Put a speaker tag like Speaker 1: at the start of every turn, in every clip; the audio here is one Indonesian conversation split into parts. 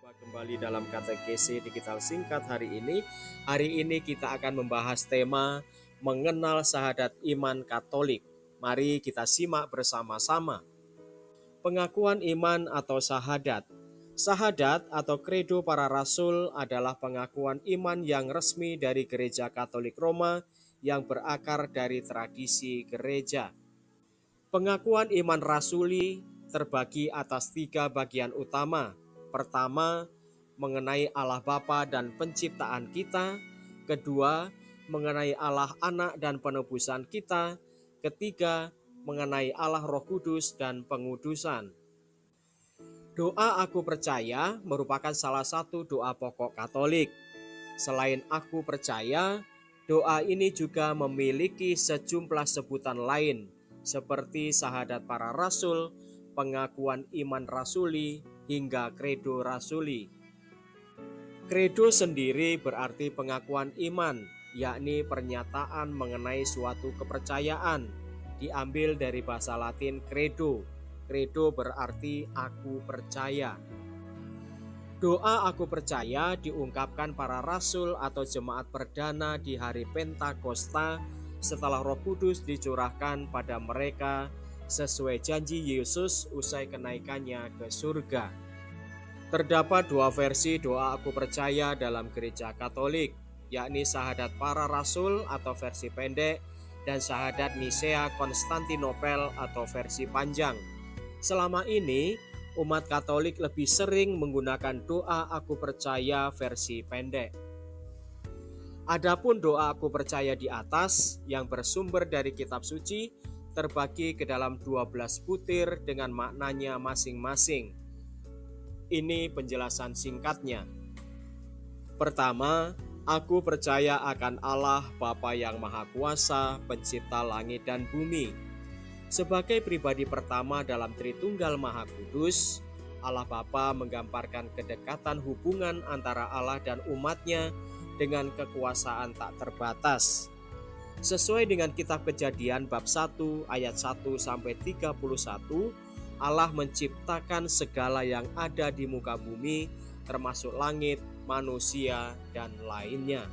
Speaker 1: Jumpa kembali dalam katekese digital singkat hari ini. Hari ini kita akan membahas tema mengenal syahadat iman Katolik. Mari kita simak bersama-sama. Pengakuan iman atau syahadat. Syahadat atau kredo para rasul adalah pengakuan iman yang resmi dari Gereja Katolik Roma yang berakar dari tradisi gereja. Pengakuan iman rasuli terbagi atas 3 bagian utama. Pertama, mengenai Allah Bapa dan penciptaan kita. Kedua, mengenai Allah Anak dan penebusan kita. Ketiga, mengenai Allah Roh Kudus dan pengudusan. Doa aku percaya merupakan salah satu doa pokok Katolik. Selain aku percaya, doa ini juga memiliki sejumlah sebutan lain, seperti syahadat para rasul, pengakuan iman rasuli, hingga kredo rasuli. Kredo sendiri berarti pengakuan iman, yakni pernyataan mengenai suatu kepercayaan, diambil dari bahasa Latin credo. Credo berarti aku percaya. Doa aku percaya diungkapkan para rasul atau jemaat perdana di hari Pentakosta setelah Roh Kudus dicurahkan pada mereka sesuai janji Yesus usai kenaikannya ke surga. Terdapat 2 versi doa aku percaya dalam Gereja Katolik, yakni syahadat para rasul atau versi pendek dan syahadat Nisea Konstantinopel atau versi panjang. Selama ini, umat Katolik lebih sering menggunakan doa aku percaya versi pendek. Adapun doa aku percaya di atas yang bersumber dari kitab suci terbagi ke dalam 12 butir dengan maknanya masing-masing. Ini penjelasan singkatnya. Pertama, aku percaya akan Allah Bapa yang Maha Kuasa, pencipta langit dan bumi. Sebagai pribadi pertama dalam Tritunggal Maha Kudus, Allah Bapa menggambarkan kedekatan hubungan antara Allah dan umatnya dengan kekuasaan tak terbatas. Sesuai dengan kitab Kejadian bab 1 ayat 1-31, Allah menciptakan segala yang ada di muka bumi, termasuk langit, manusia, dan lainnya.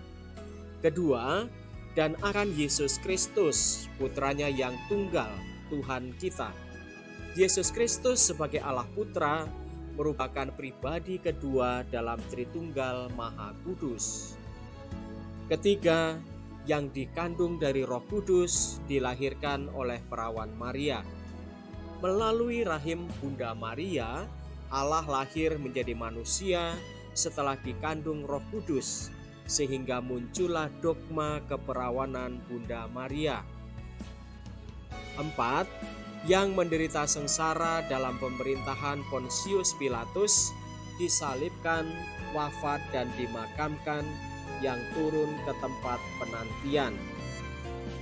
Speaker 1: Kedua, dan akan Yesus Kristus, putranya yang tunggal, Tuhan kita. Yesus Kristus sebagai Allah Putra merupakan pribadi kedua dalam Tritunggal Maha Kudus. Ketiga, yang dikandung dari Roh Kudus dilahirkan oleh perawan Maria. Melalui rahim Bunda Maria, Allah lahir menjadi manusia setelah dikandung Roh Kudus, sehingga muncullah dogma keperawanan Bunda Maria. 4. Yang menderita sengsara dalam pemerintahan Pontius Pilatus, disalibkan, wafat dan dimakamkan, yang turun ke tempat penantian.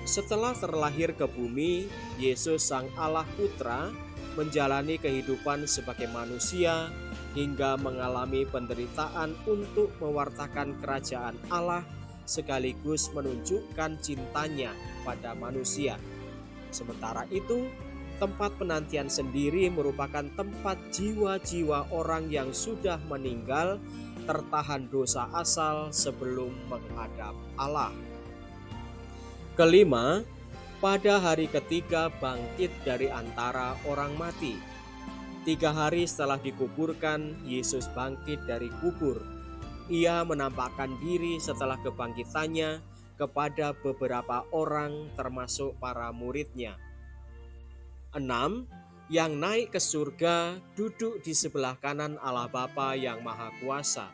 Speaker 1: Setelah terlahir ke bumi, Yesus Sang Allah Putra menjalani kehidupan sebagai manusia hingga mengalami penderitaan untuk mewartakan kerajaan Allah sekaligus menunjukkan cintanya pada manusia. Sementara itu, tempat penantian sendiri merupakan tempat jiwa-jiwa orang yang sudah meninggal tertahan dosa asal sebelum menghadap Allah. Kelima, pada hari ketiga bangkit dari antara orang mati. 3 hari setelah dikuburkan, Yesus bangkit dari kubur. Ia menampakkan diri setelah kebangkitannya kepada beberapa orang termasuk para muridnya. 6. Yang naik ke surga duduk di sebelah kanan Allah Bapa yang Maha Kuasa.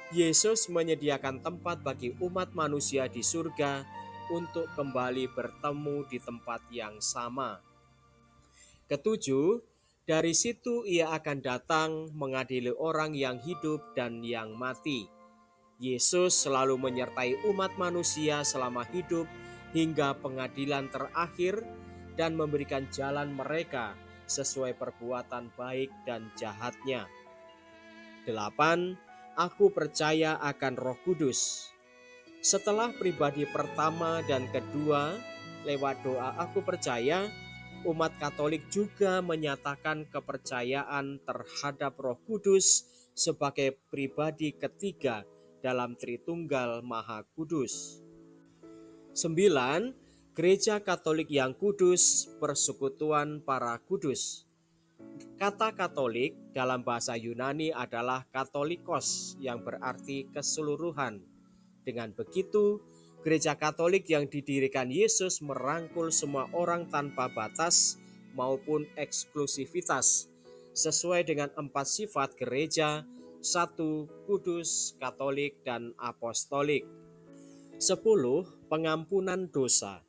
Speaker 1: Yesus menyediakan tempat bagi umat manusia di surga untuk kembali bertemu di tempat yang sama. Ketujuh, dari situ ia akan datang mengadili orang yang hidup dan yang mati. Yesus selalu menyertai umat manusia selama hidup hingga pengadilan terakhir dan memberikan jalan mereka sesuai perbuatan baik dan jahatnya. 8. Aku percaya akan Roh Kudus. Setelah pribadi pertama dan kedua, lewat doa aku percaya, umat Katolik juga menyatakan kepercayaan terhadap Roh Kudus sebagai pribadi ketiga dalam Tritunggal Maha Kudus. 9. Gereja Katolik yang kudus, persekutuan para kudus. Kata Katolik dalam bahasa Yunani adalah katolikos yang berarti keseluruhan. Dengan begitu, Gereja Katolik yang didirikan Yesus merangkul semua orang tanpa batas maupun eksklusivitas, sesuai dengan 4 sifat gereja: 1. Kudus, Katolik, dan Apostolik. 10. Pengampunan dosa.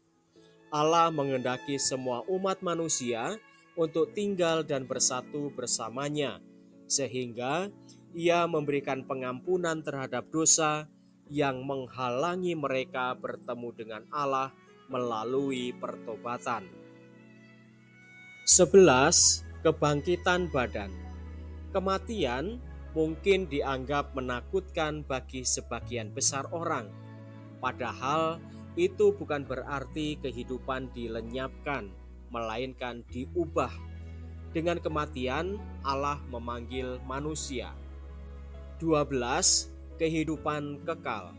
Speaker 1: Allah menghendaki semua umat manusia untuk tinggal dan bersatu bersamanya, sehingga Ia memberikan pengampunan terhadap dosa yang menghalangi mereka bertemu dengan Allah melalui pertobatan. 11. Kebangkitan badan. Kematian mungkin dianggap menakutkan bagi sebagian besar orang, padahal itu bukan berarti kehidupan dilenyapkan, melainkan diubah. Dengan kematian, Allah memanggil manusia. 12. Kehidupan kekal.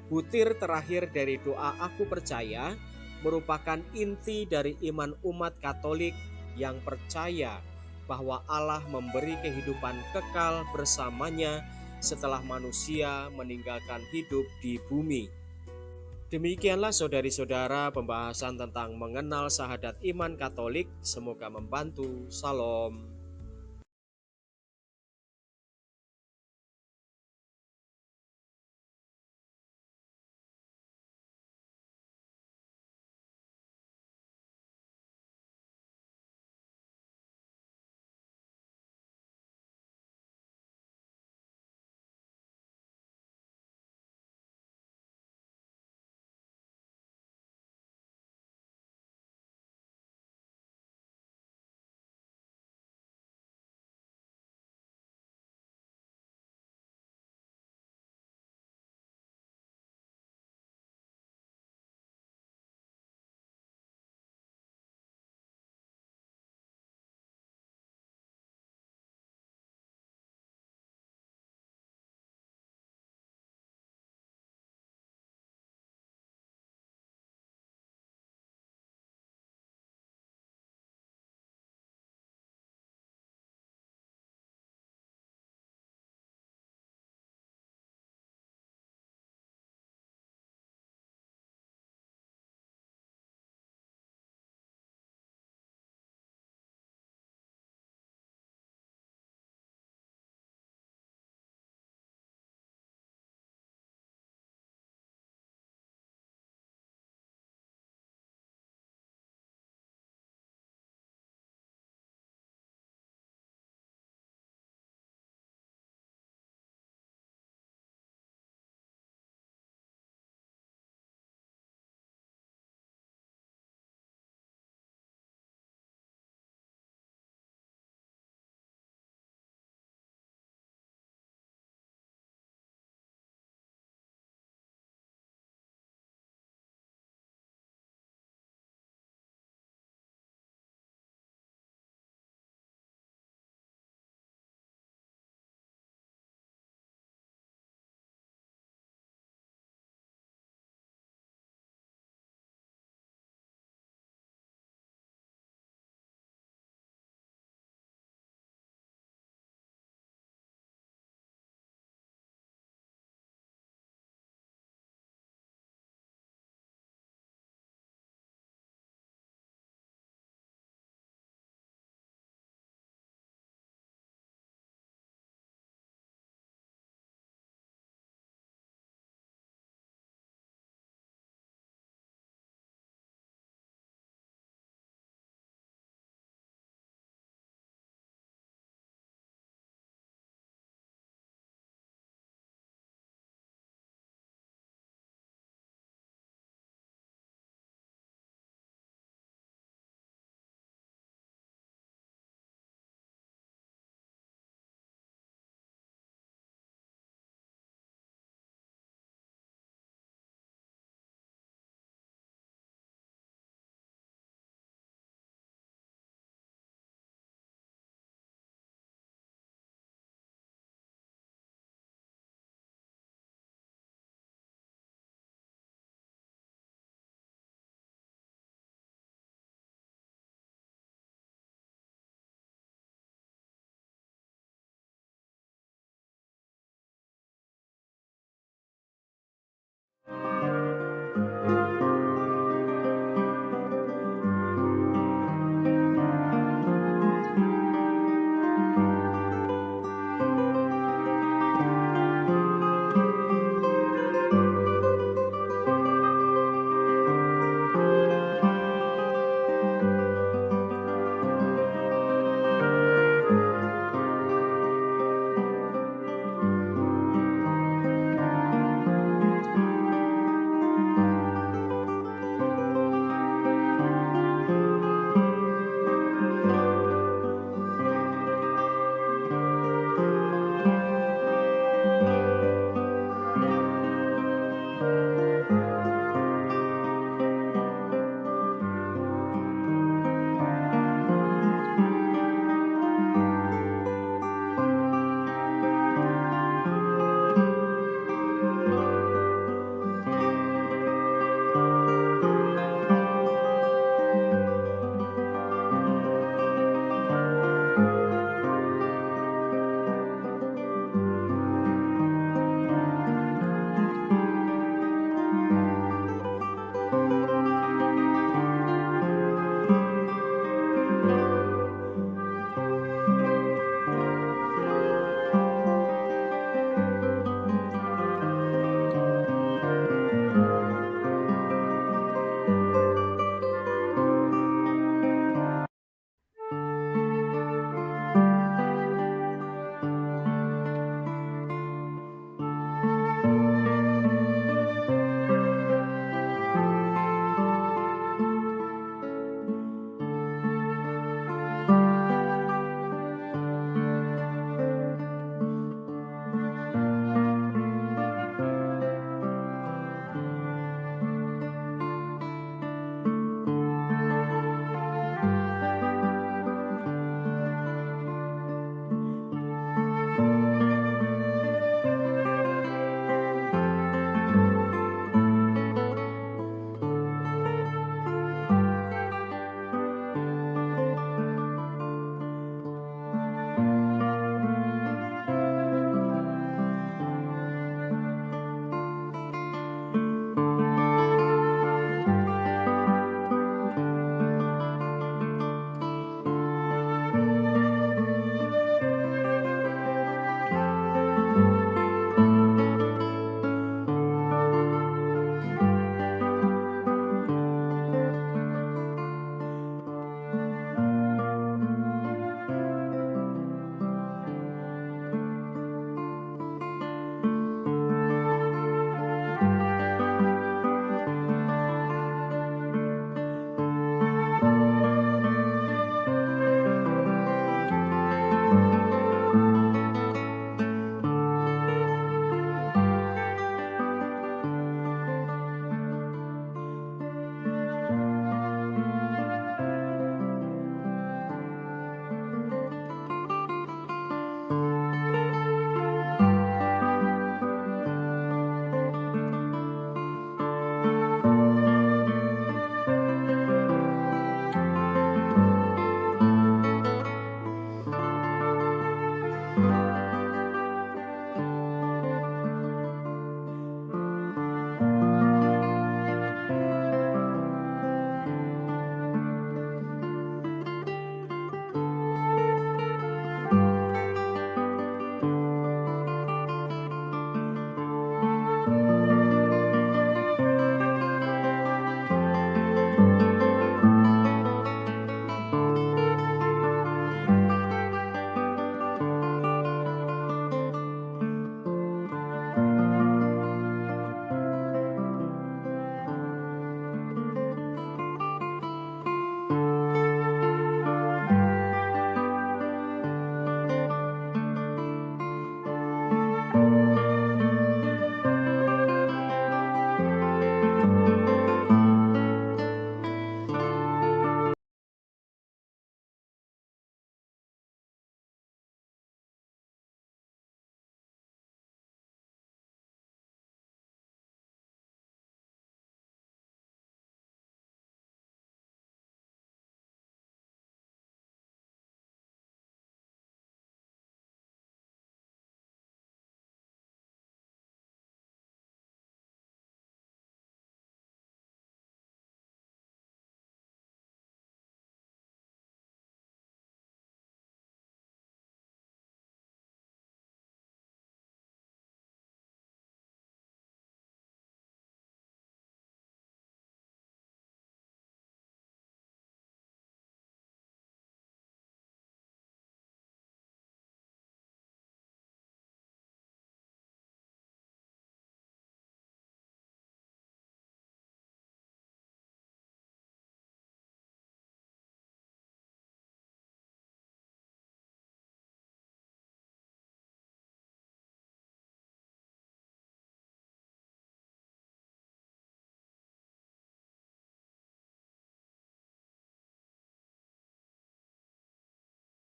Speaker 1: Butir terakhir dari doa Aku Percaya merupakan inti dari iman umat Katolik yang percaya bahwa Allah memberi kehidupan kekal bersamanya setelah manusia meninggalkan hidup di bumi. Demikianlah saudari-saudara pembahasan tentang mengenal syahadat iman Katolik. Semoga membantu. Salam.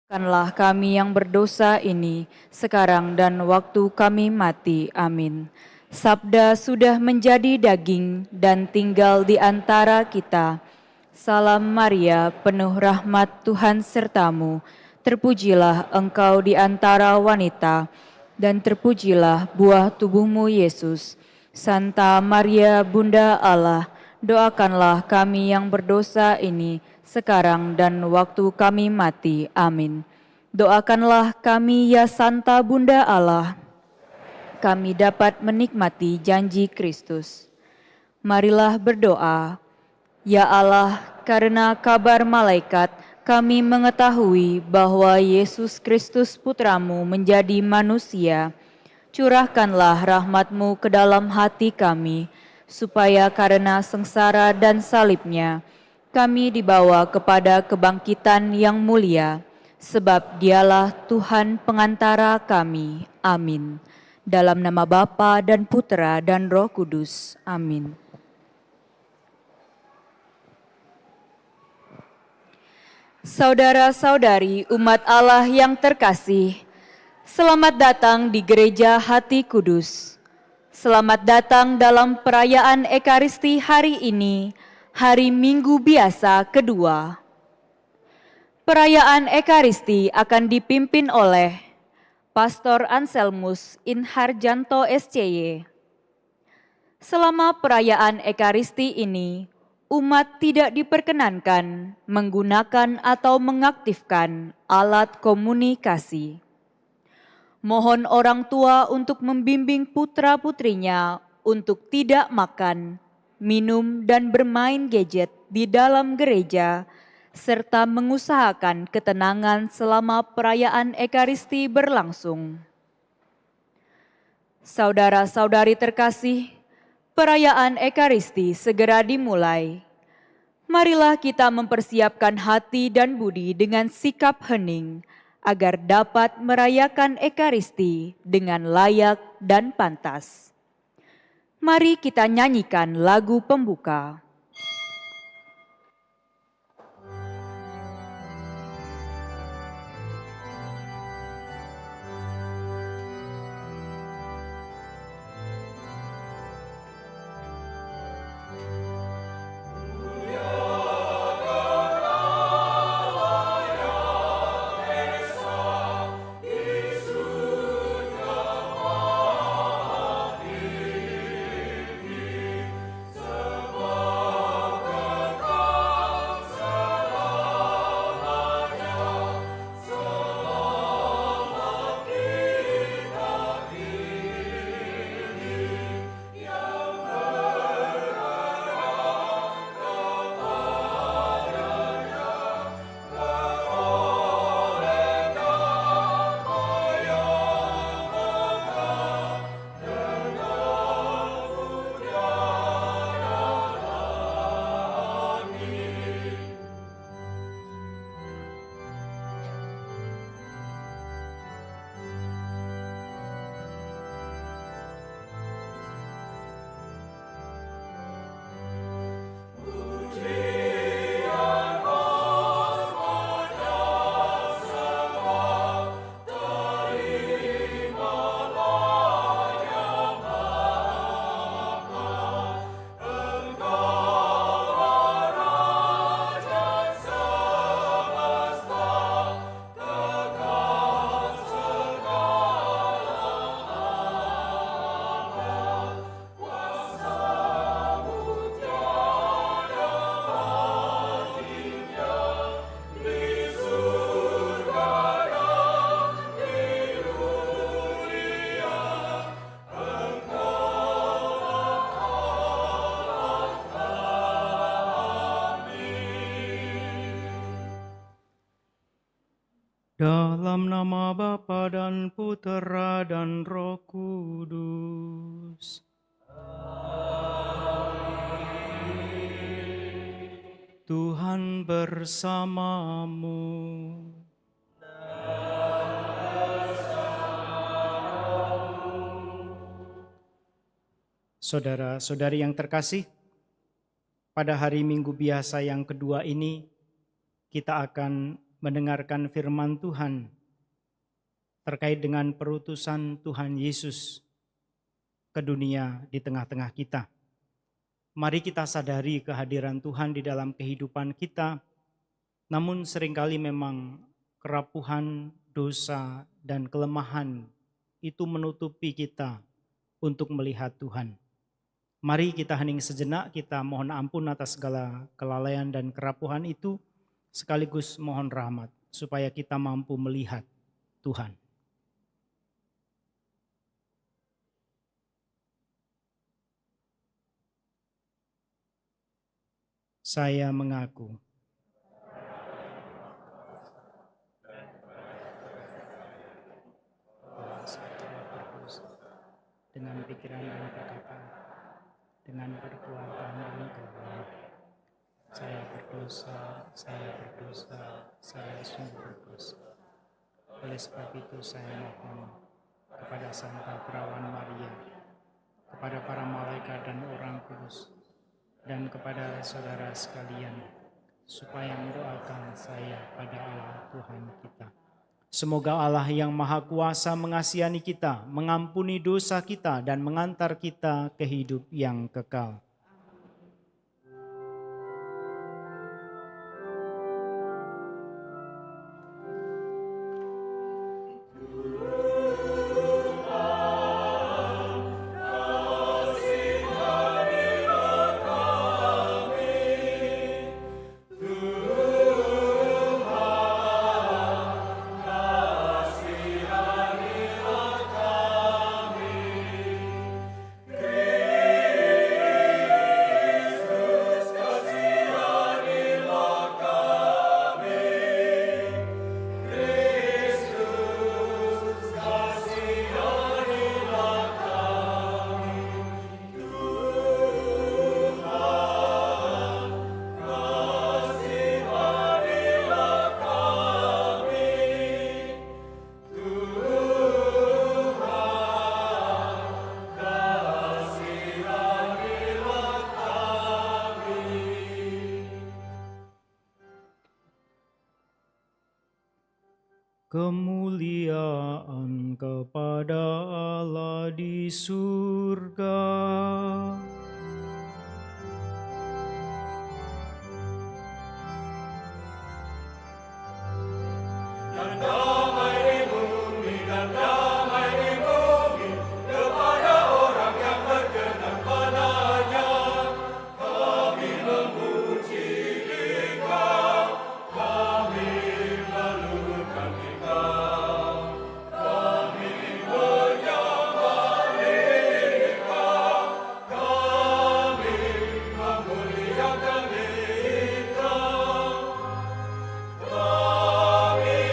Speaker 2: Maafkanlah kami yang berdosa ini, sekarang dan waktu kami mati. Amin. Sabda sudah menjadi daging dan tinggal di antara kita. Salam Maria, penuh rahmat Tuhan sertamu. Terpujilah engkau di antara wanita, dan terpujilah buah tubuhmu Yesus. Santa Maria, Bunda Allah, doakanlah kami yang berdosa ini, sekarang dan waktu kami mati. Amin. Doakanlah kami ya Santa Bunda Allah, kami dapat menikmati janji Kristus. Marilah berdoa. Ya Allah, karena kabar malaikat, kami mengetahui bahwa Yesus Kristus Putramu menjadi manusia. Curahkanlah rahmat-Mu ke dalam hati kami, supaya karena sengsara dan salibnya, kami dibawa kepada kebangkitan yang mulia, sebab Dialah Tuhan pengantara kami. Amin. Dalam nama Bapa dan Putera dan Roh Kudus. Amin. Saudara-saudari umat Allah yang terkasih, selamat datang di Gereja Hati Kudus. Selamat datang dalam perayaan Ekaristi hari ini, hari Minggu Biasa kedua. Perayaan Ekaristi akan dipimpin oleh Pastor Anselmus Inharjanto SCY. Selama perayaan Ekaristi ini, umat tidak diperkenankan menggunakan atau mengaktifkan alat komunikasi. Mohon orang tua untuk membimbing putra-putrinya untuk tidak makan, minum, dan bermain gadget di dalam gereja, serta mengusahakan ketenangan selama perayaan Ekaristi berlangsung. Saudara-saudari terkasih, perayaan Ekaristi segera dimulai. Marilah kita mempersiapkan hati dan budi dengan sikap hening, agar dapat merayakan Ekaristi dengan layak dan pantas. Mari kita nyanyikan lagu pembuka.
Speaker 3: Dalam nama Bapa dan Putera dan Roh Kudus. Tuhan bersamamu. Saudara-saudari yang terkasih, pada hari Minggu Biasa yang kedua ini, kita akan mendengarkan firman Tuhan terkait dengan perutusan Tuhan Yesus ke dunia di tengah-tengah kita. Mari kita sadari kehadiran Tuhan di dalam kehidupan kita, namun seringkali memang kerapuhan, dosa, dan kelemahan itu menutupi kita untuk melihat Tuhan. Mari kita hening sejenak, kita mohon ampun atas segala kelalaian dan kerapuhan itu, sekaligus mohon rahmat supaya kita mampu melihat Tuhan. Saya mengaku bahwa saya telah berdosa dengan pikiran dan perkataan, dengan perbuatan dan kelemahan. Saya berdosa, saya sungguh berdosa. Oleh sebab itu saya mohon kepada Santa Perawan Maria, kepada para malaikat dan orang kudus, dan kepada saudara sekalian, supaya mendoakan saya pada Allah Tuhan kita. Semoga Allah yang Maha Kuasa mengasihani kita, mengampuni dosa kita, dan mengantar kita ke hidup yang kekal. Kemuliaan kepada Allah di surga.
Speaker 4: Dan damai di bumi, dan damai di bumi, kepada orang yang berkenan padanya. Kami memuji Engkau, kami meluluhkan Engkau, kami menyembah Engkau, kami memuliakan Engkau, kami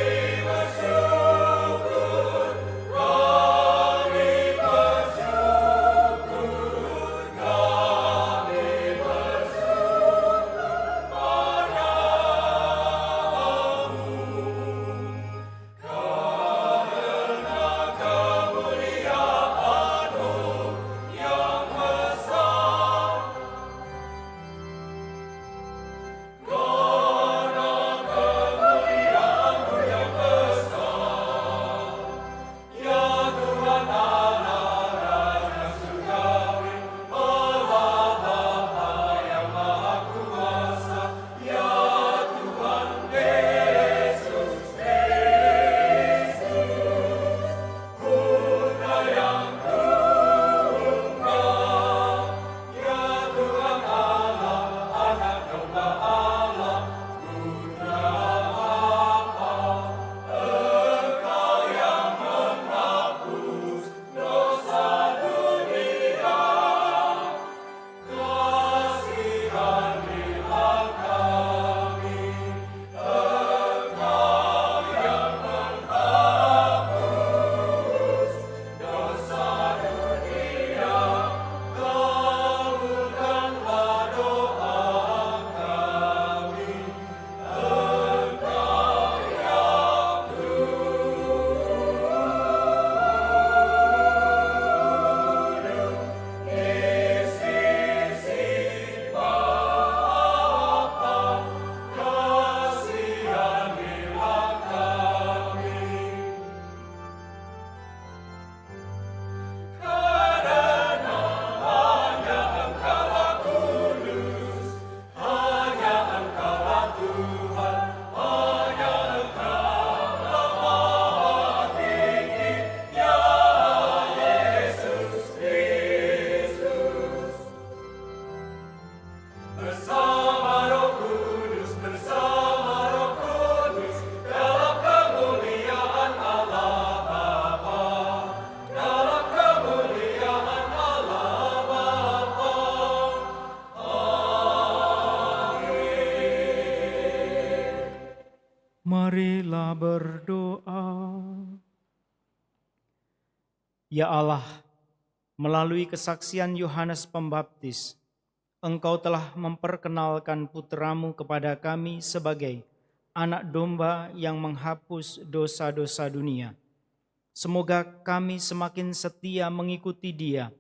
Speaker 3: Marilah berdoa. Ya Allah, melalui kesaksian Yohanes Pembaptis, Engkau telah memperkenalkan putra-Mu kepada kami sebagai anak domba yang menghapus dosa-dosa dunia. Semoga kami semakin setia mengikuti Dia,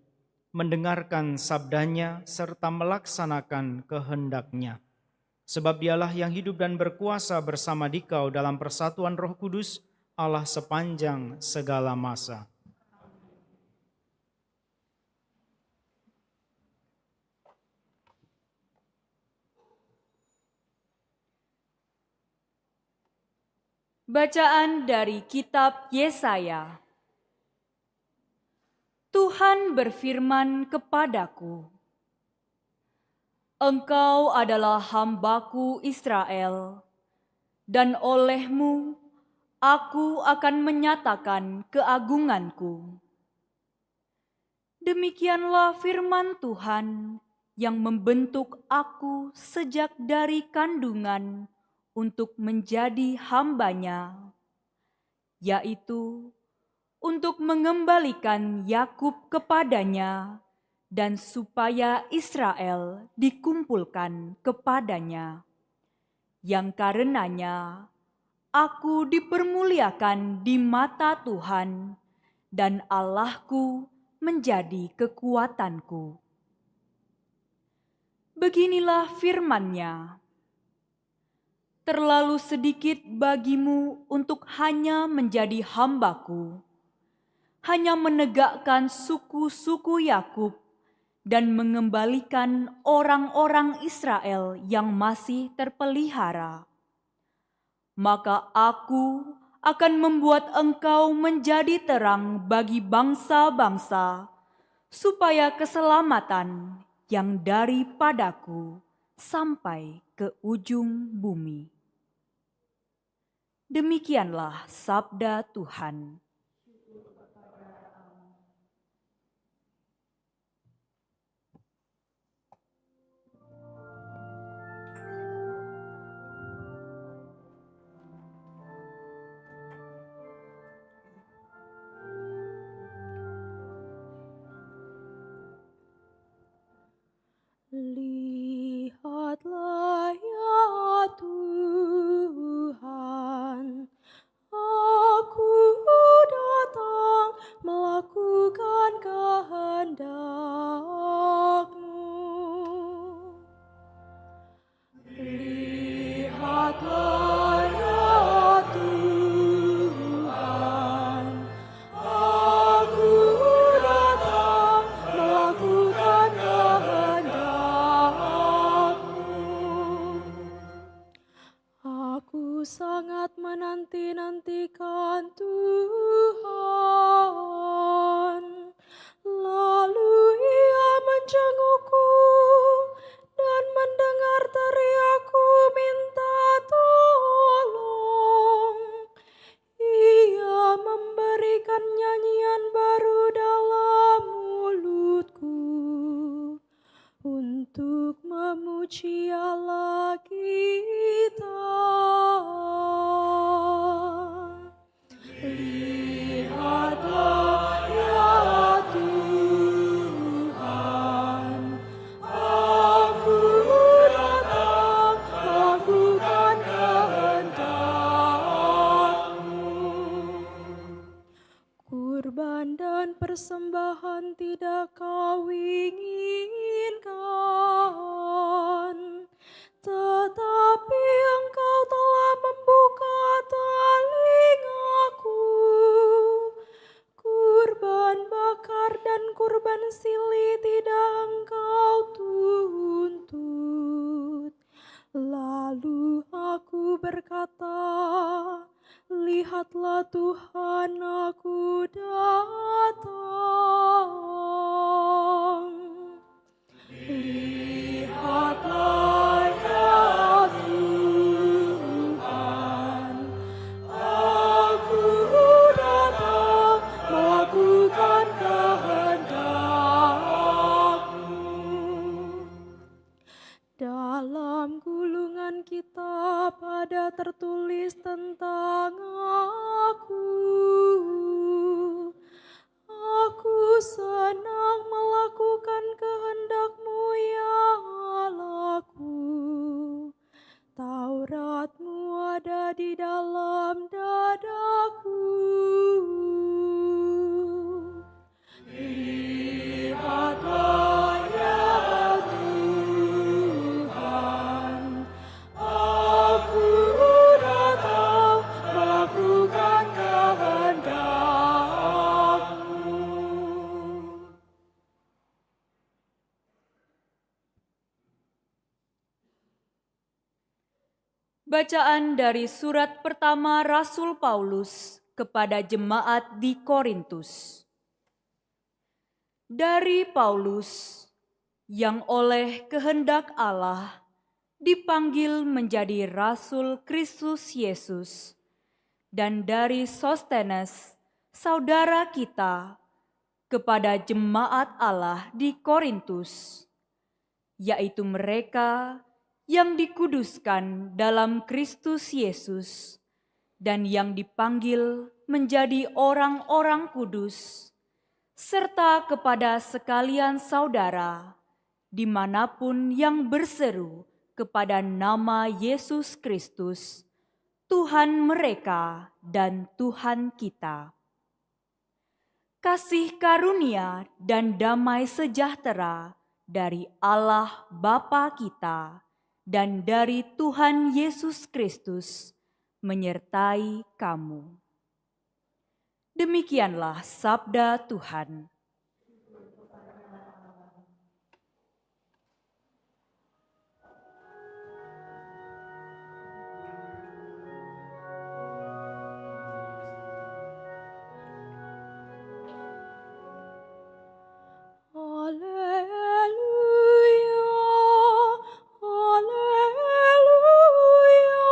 Speaker 3: mendengarkan sabdanya serta melaksanakan kehendak-Nya. Sebab Dialah yang hidup dan berkuasa bersama Dikau dalam persatuan Roh Kudus, Allah sepanjang segala masa.
Speaker 2: Bacaan dari Kitab Yesaya. Tuhan berfirman kepadaku, Engkau adalah hamba-Ku Israel, dan oleh-Mu Aku akan menyatakan keagungan-Ku. Demikianlah firman Tuhan yang membentuk aku sejak dari kandungan untuk menjadi hamba-Nya, yaitu untuk mengembalikan Yakub kepadanya dan supaya Israel dikumpulkan kepadanya, yang karenanya aku dipermuliakan di mata Tuhan dan Allahku menjadi kekuatanku. Beginilah firman-Nya. Terlalu sedikit bagimu untuk hanya menjadi hamba-Ku, hanya menegakkan suku-suku Yakub dan mengembalikan orang-orang Israel yang masih terpelihara. Maka Aku akan membuat engkau menjadi terang bagi bangsa-bangsa, supaya keselamatan yang daripadaku sampai ke ujung bumi. Demikianlah sabda Tuhan.
Speaker 5: Lihatlah ya Tuhan, Aku datang melakukan kehendak-Mu. Lihatlah ya Tuhan, Aku datang melakukan kehendak-Mu. Aku sangat menanti-nantikan Tuhan, lalu Ia menjengukku dan mendengar teriakku minta tolong. Ia memberikan nyanyian baru dalam mulutku untuk memuji Allah kita. Lihatlah ya Tuhan, Aku datang melakukan kehendak-Mu. Kurban dan persembahan tidak Kau inginkan, tetapi Engkau telah membuka telingaku. Kurban bakar dan kurban silih tidak Engkau tuntut. Lalu aku berkata, Lihatlah Tuhan, Aku datang. Lihatlah ya Tuhan, Aku datang melakukan kehendak-Mu. Dalam gulungan kitab ada tertulis tulis tentang aku. Aku senang melakukan kehendak-Mu ya Allahku. Taurat-Mu ada di dalam dadaku. Lihatlah ya Tuhan, aku datang melakukan kehendak-Mu.
Speaker 2: Bacaan dari surat pertama Rasul Paulus kepada jemaat di Korintus. Dari Paulus, yang oleh kehendak Allah dipanggil menjadi Rasul Kristus Yesus, dan dari Sostenes, saudara kita, kepada jemaat Allah di Korintus, yaitu mereka yang dikuduskan dalam Kristus Yesus dan yang dipanggil menjadi orang-orang kudus, serta kepada sekalian saudara dimanapun yang berseru kepada nama Yesus Kristus, Tuhan mereka dan Tuhan kita. Kasih karunia dan damai sejahtera dari Allah Bapa kita dan dari Tuhan Yesus Kristus menyertai kamu. Demikianlah sabda Tuhan.
Speaker 5: Haleluya, haleluya, haleluya,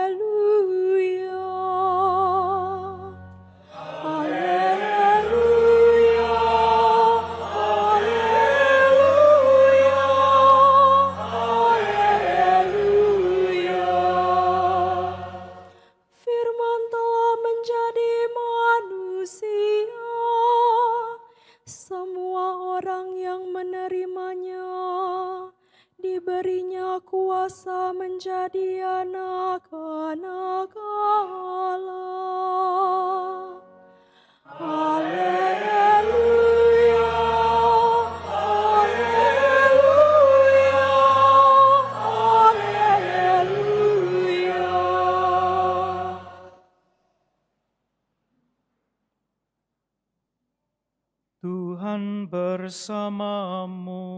Speaker 5: haleluya, haleluya. Firman telah menjadi manusia. Semua orang yang menerimanya diberinya kuasa menjadi anak-anak Allah. Haleluya, haleluya, haleluya.
Speaker 3: Tuhan bersamamu.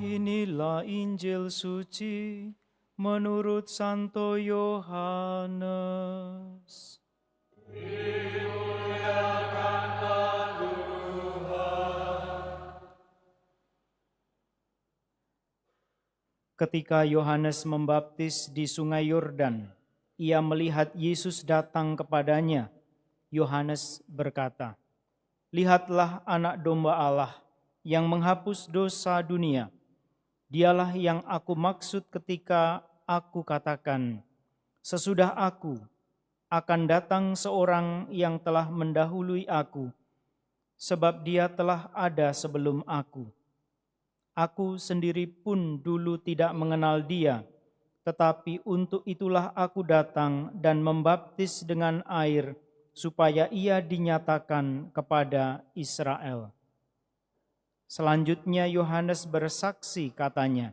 Speaker 3: Inilah Injil suci menurut Santo Yohanes. Ketika Yohanes membaptis di Sungai Yordan, ia melihat Yesus datang kepadanya. Yohanes berkata, "Lihatlah anak domba Allah yang menghapus dosa dunia. Dialah yang aku maksud ketika aku katakan, sesudah aku akan datang seorang yang telah mendahului aku, sebab dia telah ada sebelum aku. Aku sendiri pun dulu tidak mengenal dia, tetapi untuk itulah aku datang dan membaptis dengan air, supaya ia dinyatakan kepada Israel." Selanjutnya Yohanes bersaksi, katanya,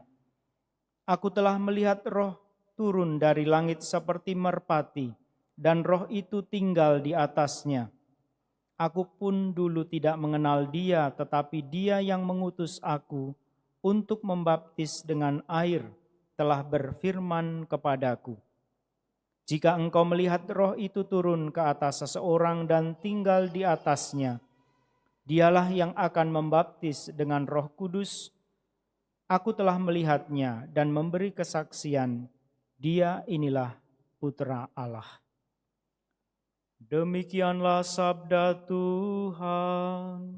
Speaker 3: "Aku telah melihat Roh turun dari langit seperti merpati, dan Roh itu tinggal di atasnya. Aku pun dulu tidak mengenal dia, tetapi dia yang mengutus aku untuk membaptis dengan air telah berfirman kepadaku, jika engkau melihat Roh itu turun ke atas seseorang dan tinggal di atasnya, dialah yang akan membaptis dengan Roh Kudus. Aku telah melihatnya dan memberi kesaksian, dia inilah Putra Allah." Demikianlah sabda Tuhan.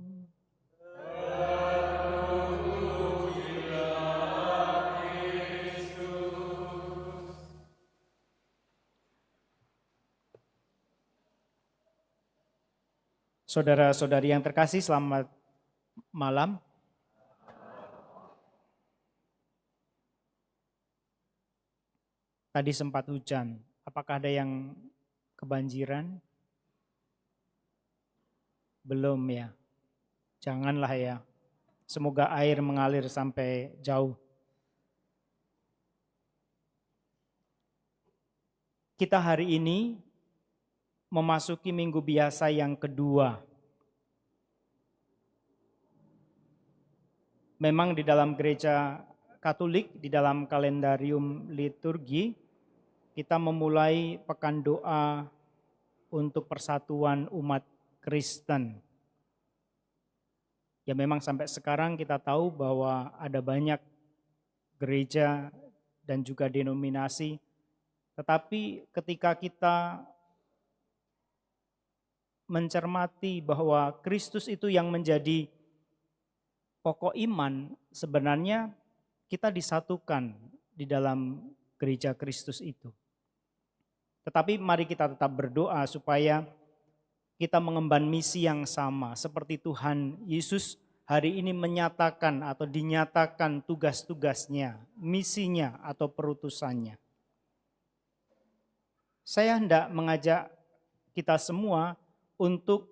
Speaker 3: Saudara-saudari yang terkasih, selamat malam. Tadi sempat hujan, apakah ada yang kebanjiran? Belum ya, janganlah ya. Semoga air mengalir sampai jauh. Kita hari ini memasuki minggu biasa yang kedua. Memang di dalam gereja Katolik, di dalam kalendarium liturgi, kita memulai pekan doa untuk persatuan umat Kristen. Ya memang sampai sekarang kita tahu bahwa ada banyak gereja dan juga denominasi, tetapi ketika kita mencermati bahwa Kristus itu yang menjadi pokok iman, sebenarnya kita disatukan di dalam gereja Kristus itu. Tetapi mari kita tetap berdoa supaya kita mengemban misi yang sama seperti Tuhan Yesus hari ini menyatakan atau dinyatakan tugas-tugasnya, misinya atau perutusannya. Saya hendak mengajak kita semua untuk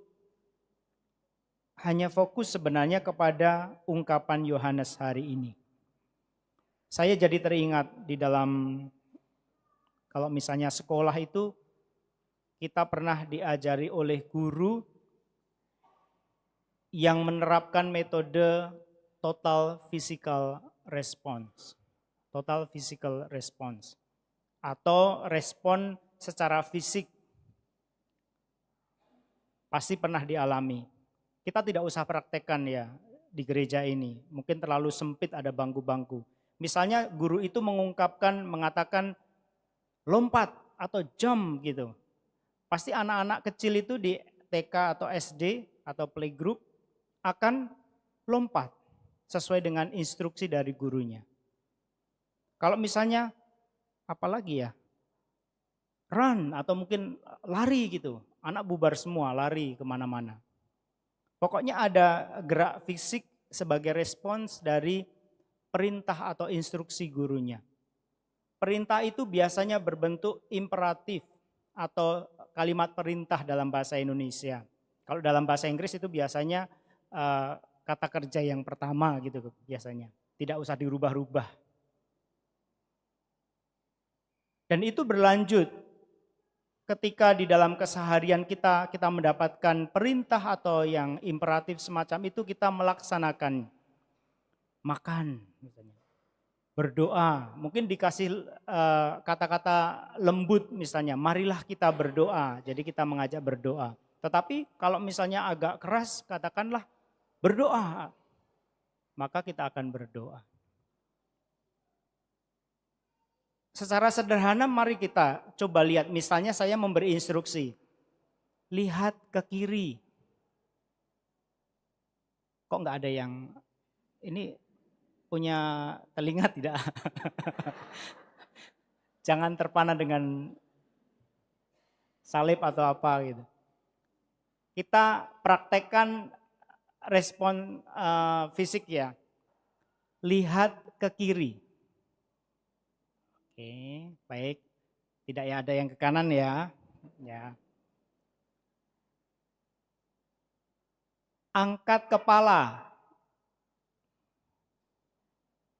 Speaker 3: hanya fokus sebenarnya kepada ungkapan Yohanes hari ini. Saya jadi teringat di dalam, kalau misalnya sekolah itu, kita pernah diajari oleh guru yang menerapkan metode total physical response. Total physical response. Atau respon secara fisik. Pasti pernah dialami. Kita tidak usah praktekkan ya di gereja ini. Mungkin terlalu sempit ada bangku-bangku. Misalnya guru itu mengatakan lompat atau jump gitu. Pasti anak-anak kecil itu di TK atau SD atau playgroup akan lompat sesuai dengan instruksi dari gurunya. Kalau misalnya apalagi ya, run atau mungkin lari gitu, anak bubar semua lari kemana-mana. Pokoknya ada gerak fisik sebagai respons dari perintah atau instruksi gurunya. Perintah itu biasanya berbentuk imperatif atau kalimat perintah dalam bahasa Indonesia. Kalau dalam bahasa Inggris itu biasanya kata kerja yang pertama gitu biasanya. Tidak usah dirubah-rubah. Dan itu berlanjut ketika di dalam keseharian kita mendapatkan perintah atau yang imperatif semacam itu, kita melaksanakan. Makan misalnya. Berdoa, mungkin dikasih kata-kata lembut misalnya, marilah kita berdoa, jadi kita mengajak berdoa. Tetapi kalau misalnya agak keras, katakanlah berdoa, maka kita akan berdoa. Secara sederhana mari kita coba lihat, misalnya saya memberi instruksi, lihat ke kiri. Kok nggak ada yang, ini punya telinga tidak? Jangan terpana dengan salib atau apa gitu. Kita praktekkan respon fisik ya. Lihat ke kiri. Oke, baik. Tidak ya ada yang ke kanan ya. Ya. Angkat kepala.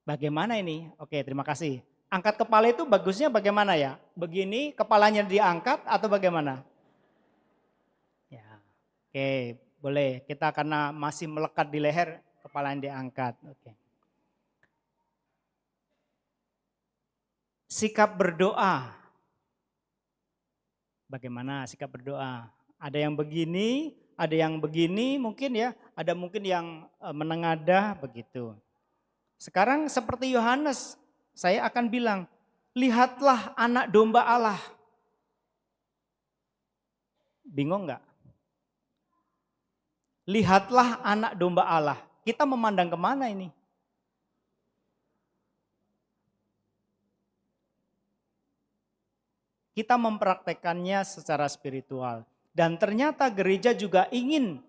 Speaker 3: Bagaimana ini? Oke, terima kasih. Angkat kepala itu bagusnya bagaimana ya? Begini kepalanya diangkat atau bagaimana? Ya. Oke, boleh. Kita karena masih melekat di leher, kepalanya diangkat. Oke. Sikap berdoa. Bagaimana sikap berdoa? Ada yang begini, ada yang begini mungkin ya, ada mungkin yang menengadah begitu. Sekarang seperti Yohanes, saya akan bilang, lihatlah anak domba Allah. Bingung enggak? Lihatlah anak domba Allah. Kita memandang kemana ini? Kita mempraktekannya secara spiritual. Dan ternyata gereja juga ingin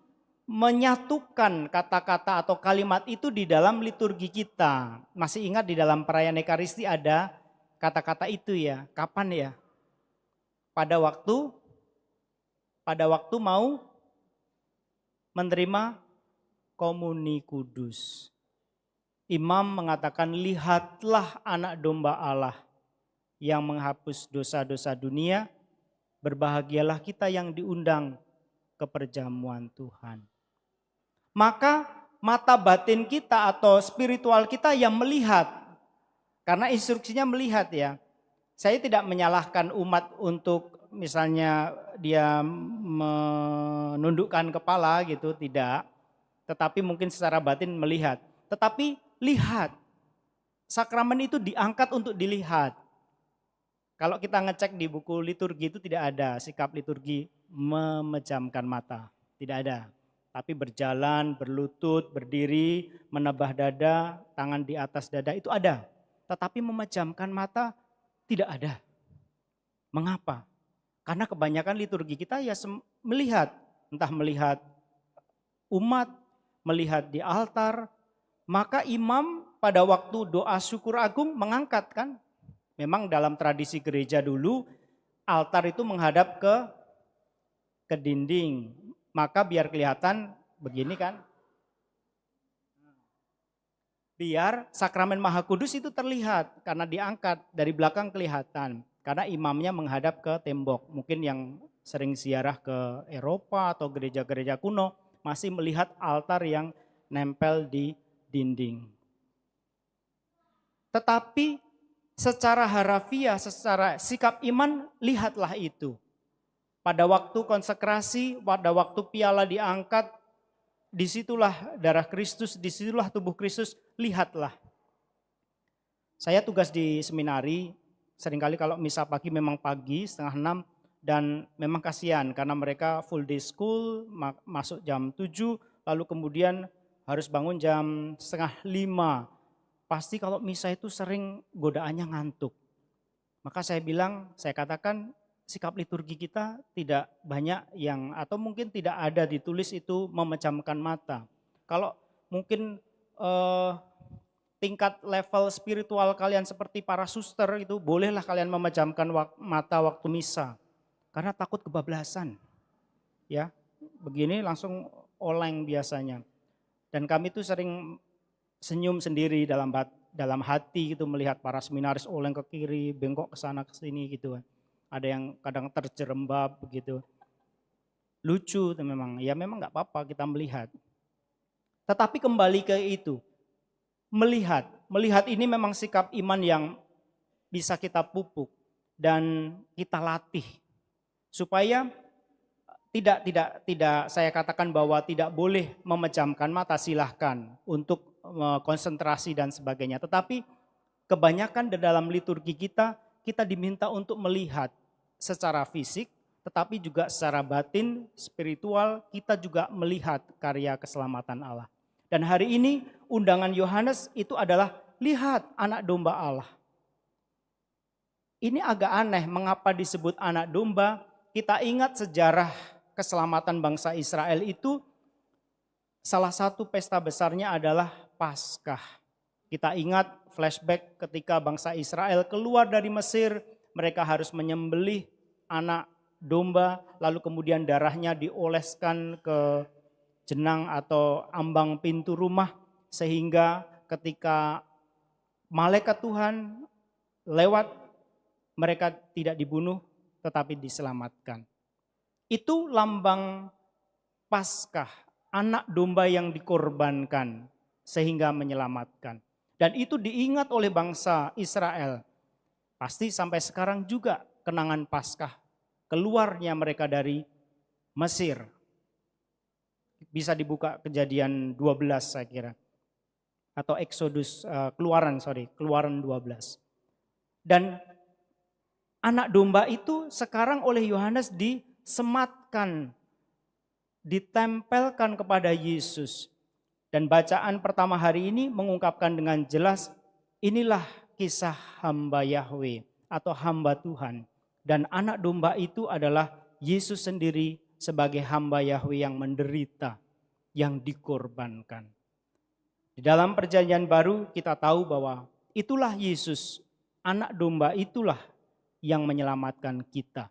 Speaker 3: menyatukan kata-kata atau kalimat itu di dalam liturgi kita. Masih ingat di dalam perayaan Ekaristi ada kata-kata itu ya. Kapan ya? Pada waktu mau menerima komuni kudus. Imam mengatakan, lihatlah anak domba Allah yang menghapus dosa-dosa dunia. Berbahagialah kita yang diundang ke perjamuan Tuhan. Maka mata batin kita atau spiritual kita yang melihat. Karena instruksinya melihat ya. Saya tidak menyalahkan umat untuk misalnya dia menundukkan kepala gitu, tidak. Tetapi mungkin secara batin melihat. Tetapi lihat, sakramen itu diangkat untuk dilihat. Kalau kita ngecek di buku liturgi itu tidak ada sikap liturgi memejamkan mata. Tidak ada. Tapi berjalan, berlutut, berdiri, menebah dada, tangan di atas dada itu ada. Tetapi memejamkan mata tidak ada. Mengapa? Karena kebanyakan liturgi kita ya melihat. Entah melihat umat, melihat di altar. Maka imam pada waktu doa syukur agung mengangkat kan. Memang dalam tradisi gereja dulu altar itu menghadap ke dinding. Maka biar kelihatan begini kan. Biar sakramen Maha Kudus itu terlihat karena diangkat dari belakang kelihatan. Karena imamnya menghadap ke tembok. Mungkin yang sering ziarah ke Eropa atau gereja-gereja kuno masih melihat altar yang nempel di dinding. Tetapi secara harafiah, secara sikap iman, lihatlah itu. Pada waktu konsekrasi, pada waktu piala diangkat, disitulah darah Kristus, disitulah tubuh Kristus, lihatlah. Saya tugas di seminari, seringkali kalau misa pagi memang pagi, 5:30, dan memang kasihan karena mereka full day school, masuk jam 7, lalu kemudian harus bangun jam 4:30. Pasti kalau misa itu sering godaannya ngantuk. Maka saya katakan, sikap liturgi kita tidak banyak yang atau mungkin tidak ada ditulis itu memejamkan mata. Kalau mungkin tingkat level spiritual kalian seperti para suster itu bolehlah kalian memejamkan mata waktu misa. Karena takut kebablasan. Ya, begini langsung oleng biasanya. Dan kami itu sering senyum sendiri dalam hati gitu melihat para seminaris oleng ke kiri, bengkok ke sana ke sini gitu kan. Ada yang kadang terjerembab begitu. Lucu memang, ya memang gak apa-apa kita melihat. Tetapi kembali ke itu, melihat ini memang sikap iman yang bisa kita pupuk dan kita latih. Supaya tidak saya katakan bahwa tidak boleh memejamkan mata, silahkan untuk konsentrasi dan sebagainya. Tetapi kebanyakan di dalam liturgi kita diminta untuk melihat secara fisik, tetapi juga secara batin, spiritual, kita juga melihat karya keselamatan Allah. Dan hari ini undangan Yohanes itu adalah lihat anak domba Allah. Ini agak aneh, mengapa disebut anak domba? Kita ingat sejarah keselamatan bangsa Israel itu salah satu pesta besarnya adalah Paskah. Kita ingat flashback ketika bangsa Israel keluar dari Mesir, mereka harus menyembelih anak domba, lalu kemudian darahnya dioleskan ke jenang atau ambang pintu rumah, sehingga ketika malaikat Tuhan lewat, mereka tidak dibunuh tetapi diselamatkan. Itu lambang Paskah, anak domba yang dikorbankan sehingga menyelamatkan. Dan itu diingat oleh bangsa Israel. Pasti sampai sekarang juga kenangan Paskah, keluarnya mereka dari Mesir. Bisa dibuka Kejadian 12 saya kira. Atau Exodus, Keluaran 12. Dan anak domba itu sekarang oleh Yohanes disematkan, ditempelkan kepada Yesus. Dan bacaan pertama hari ini mengungkapkan dengan jelas, inilah kisah hamba Yahweh atau hamba Tuhan. Dan anak domba itu adalah Yesus sendiri sebagai hamba Yahweh yang menderita. yang dikorbankan. Di dalam perjanjian baru kita tahu bahwa itulah Yesus, anak domba itulah yang menyelamatkan kita.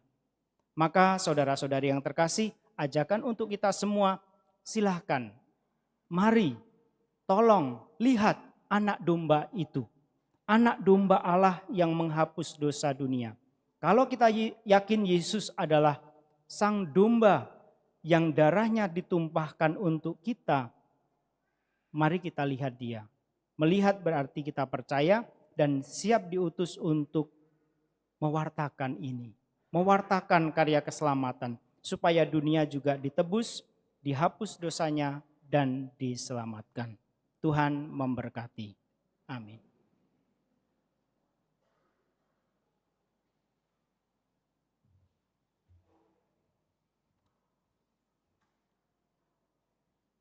Speaker 3: Maka saudara-saudari yang terkasih, ajakan untuk kita semua, silahkan, mari, tolong lihat anak domba itu. Anak domba Allah yang menghapus dosa dunia. Kalau kita yakin Yesus adalah sang domba yang darahnya ditumpahkan untuk kita, mari kita lihat dia. Melihat berarti kita percaya dan siap diutus untuk mewartakan ini. Mewartakan karya keselamatan supaya dunia juga ditebus, dihapus dosanya dan diselamatkan. Tuhan memberkati. Amin.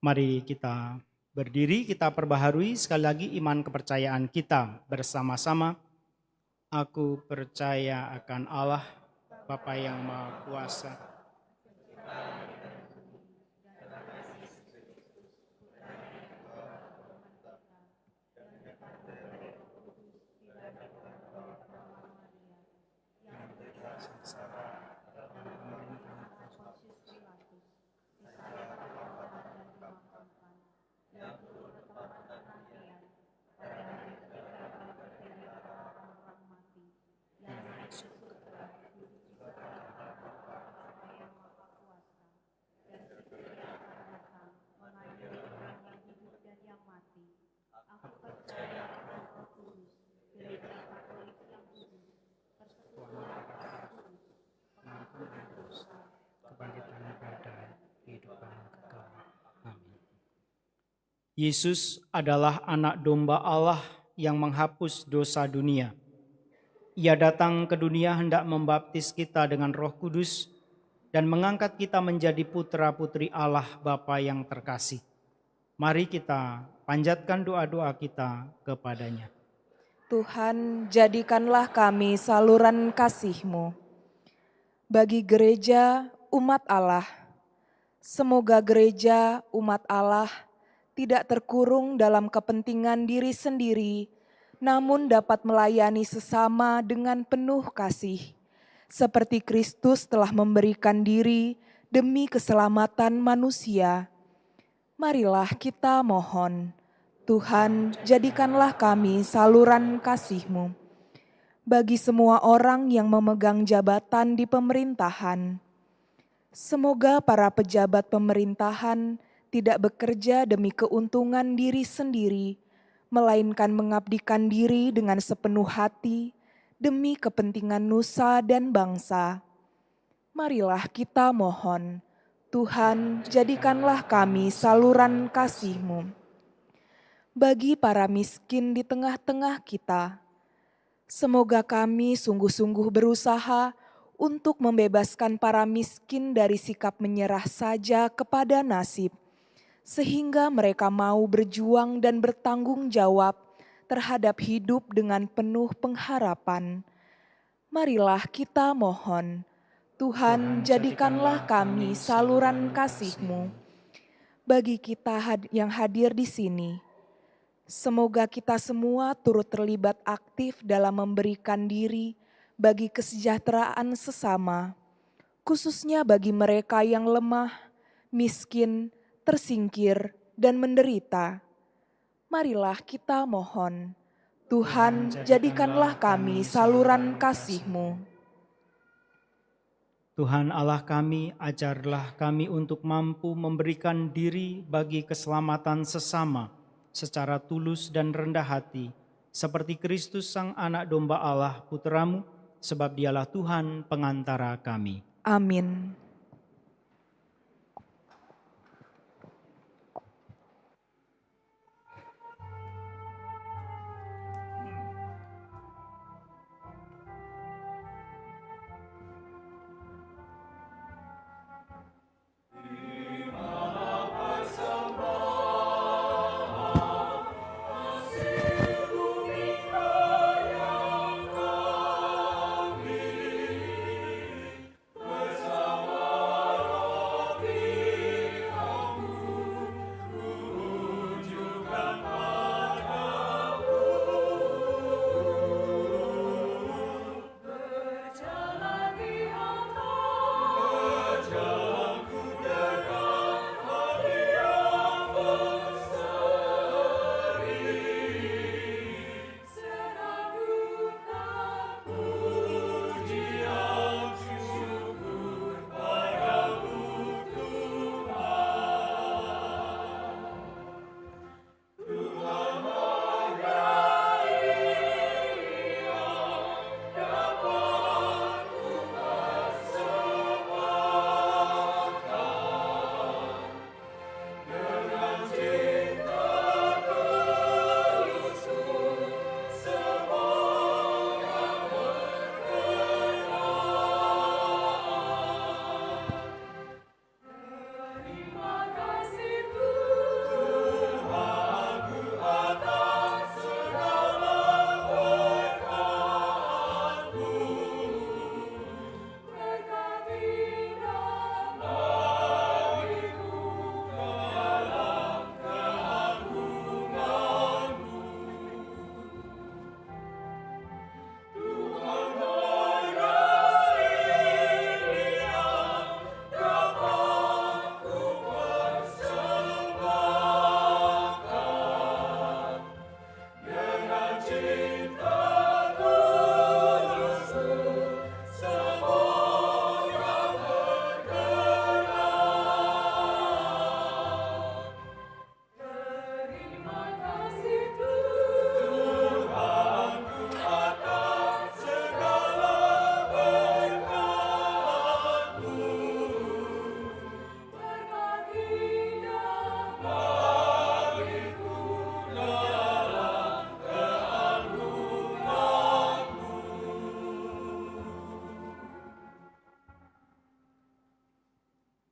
Speaker 3: Mari kita berdiri, kita perbaharui sekali lagi iman kepercayaan kita bersama-sama. Aku percaya akan Allah, Bapa yang Maha Kuasa, kebangkitan pada kehidupan kekal. Amin. Yesus adalah anak domba Allah yang menghapus dosa dunia. Ia datang ke dunia hendak membaptis kita dengan Roh Kudus dan mengangkat kita menjadi putra-putri Allah Bapa yang terkasih. Mari kita panjatkan doa-doa kita kepadanya.
Speaker 5: Tuhan, jadikanlah kami saluran kasih-Mu. Bagi gereja umat Allah, semoga gereja umat Allah tidak terkurung dalam kepentingan diri sendiri, namun dapat melayani sesama dengan penuh kasih, seperti Kristus telah memberikan diri demi keselamatan manusia. Marilah kita mohon, Tuhan, jadikanlah kami saluran kasih-Mu. Bagi semua orang yang memegang jabatan di pemerintahan, semoga para pejabat pemerintahan tidak bekerja demi keuntungan diri sendiri, melainkan mengabdikan diri dengan sepenuh hati demi kepentingan nusa dan bangsa. Marilah kita mohon, Tuhan, jadikanlah kami saluran kasih-Mu. Bagi para miskin di tengah-tengah kita, semoga kami sungguh-sungguh berusaha untuk membebaskan para miskin dari sikap menyerah saja kepada nasib, sehingga mereka mau berjuang dan bertanggung jawab terhadap hidup dengan penuh pengharapan. Marilah kita mohon, Tuhan, jadikanlah kami saluran kasih-Mu. Bagi kita yang hadir di sini, semoga kita semua turut terlibat aktif dalam memberikan diri bagi kesejahteraan sesama, khususnya bagi mereka yang lemah, miskin, tersingkir, dan menderita. Marilah kita mohon, Tuhan, jadikanlah kami saluran kasih-Mu.
Speaker 3: Tuhan Allah kami, ajarlah kami untuk mampu memberikan diri bagi keselamatan sesama secara tulus dan rendah hati, seperti Kristus sang anak domba Allah putra-Mu, sebab dialah Tuhan pengantara kami.
Speaker 5: Amin.
Speaker 4: Bersama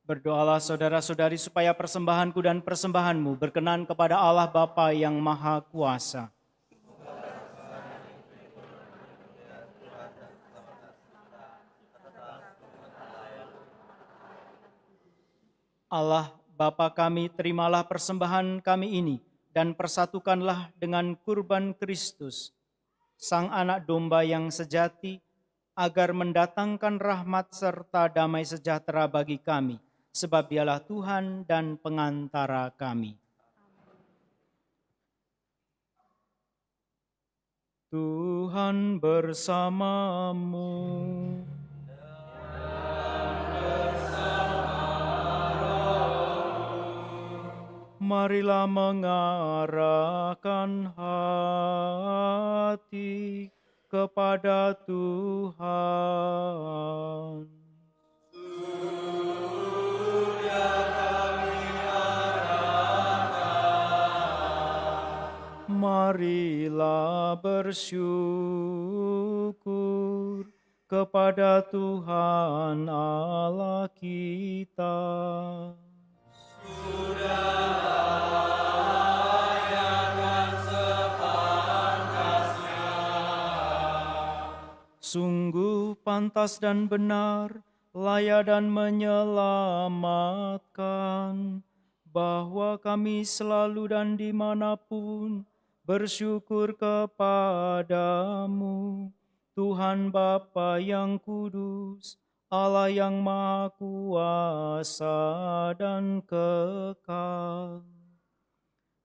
Speaker 3: Berdoalah saudara-saudari supaya persembahanku dan persembahanmu berkenan kepada Allah Bapa yang Maha Kuasa. Allah Bapa kami, terimalah persembahan kami ini dan persatukanlah dengan kurban Kristus, Sang Anak Domba yang sejati, agar mendatangkan rahmat serta damai sejahtera bagi kami, sebab Dialah Tuhan dan pengantara kami. Tuhan bersamamu. Marilah mengarahkan hati kepada Tuhan. Marilah bersyukur kepada Tuhan Allah kita. Sungguh pantas dan benar, layak dan menyelamatkan, bahwa kami selalu dan dimanapun bersyukur kepadamu, Tuhan Bapa yang kudus, Allah yang Maha Kuasa dan kekal.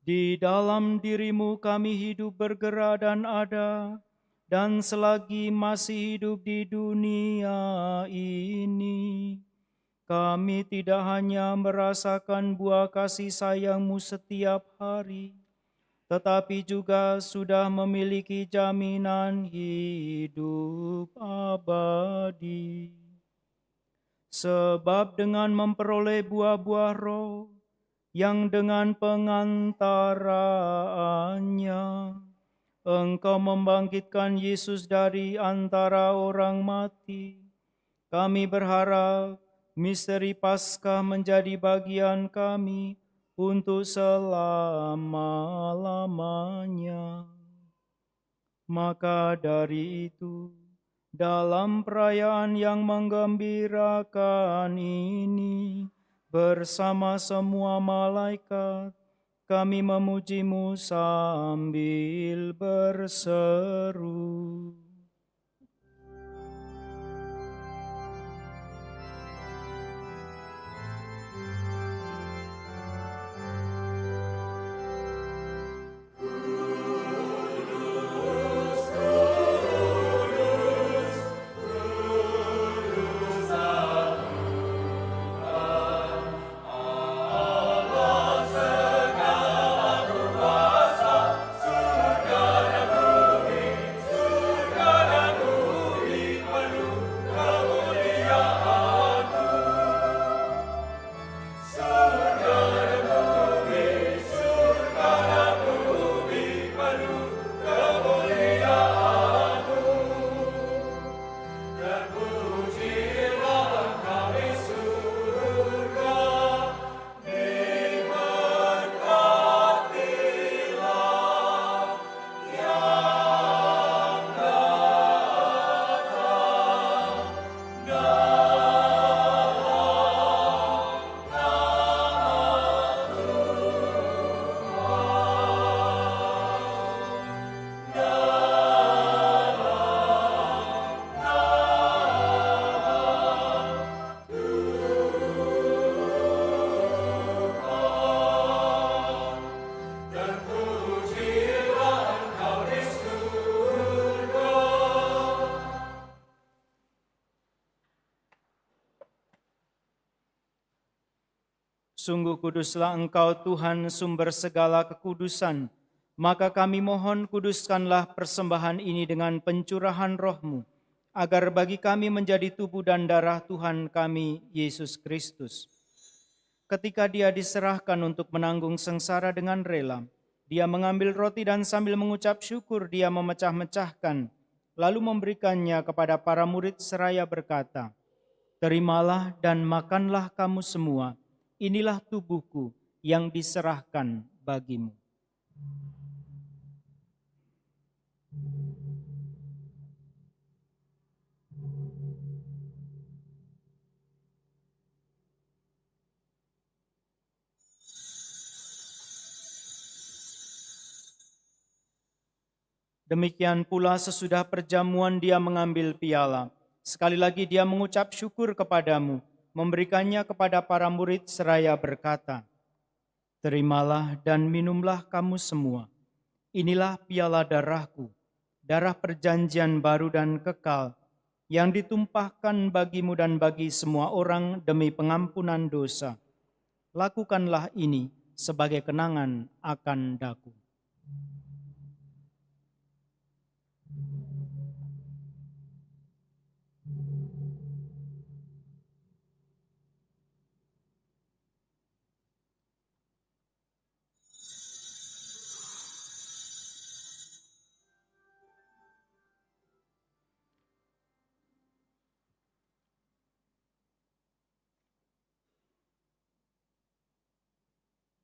Speaker 3: Di dalam dirimu kami hidup, bergerak dan ada, dan selagi masih hidup di dunia ini, kami tidak hanya merasakan buah kasih sayang-Mu setiap hari, tetapi juga sudah memiliki jaminan hidup abadi. Sebab dengan memperoleh buah-buah roh, yang dengan pengantaraannya Engkau membangkitkan Yesus dari antara orang mati, kami berharap misteri Paskah menjadi bagian kami untuk selama-lamanya. Maka dari itu, dalam perayaan yang menggembirakan ini, bersama semua malaikat, kami memuji-Mu sambil berseru. Sungguh kuduslah Engkau Tuhan, sumber segala kekudusan. Maka kami mohon, kuduskanlah persembahan ini dengan pencurahan Roh-Mu, agar bagi kami menjadi tubuh dan darah Tuhan kami, Yesus Kristus. Ketika Dia diserahkan untuk menanggung sengsara dengan rela, Dia mengambil roti dan sambil mengucap syukur, Dia memecah-mecahkan, lalu memberikannya kepada para murid seraya berkata, Terimalah dan makanlah kamu semua, inilah tubuhku yang diserahkan bagimu. Demikian pula sesudah perjamuan dia mengambil piala. Sekali lagi dia mengucap syukur kepadamu, memberikannya kepada para murid seraya berkata, "Terimalah dan minumlah kamu semua. Inilah piala darahku, darah perjanjian baru dan kekal, yang ditumpahkan bagimu dan bagi semua orang demi pengampunan dosa. Lakukanlah ini sebagai kenangan akan daku."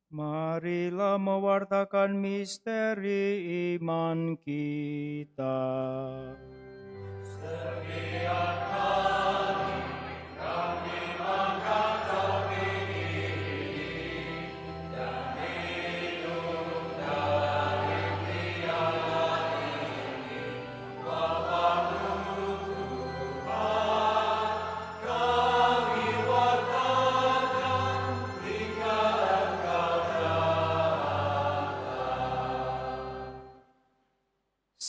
Speaker 3: Marilah mewartakan misteri iman kita.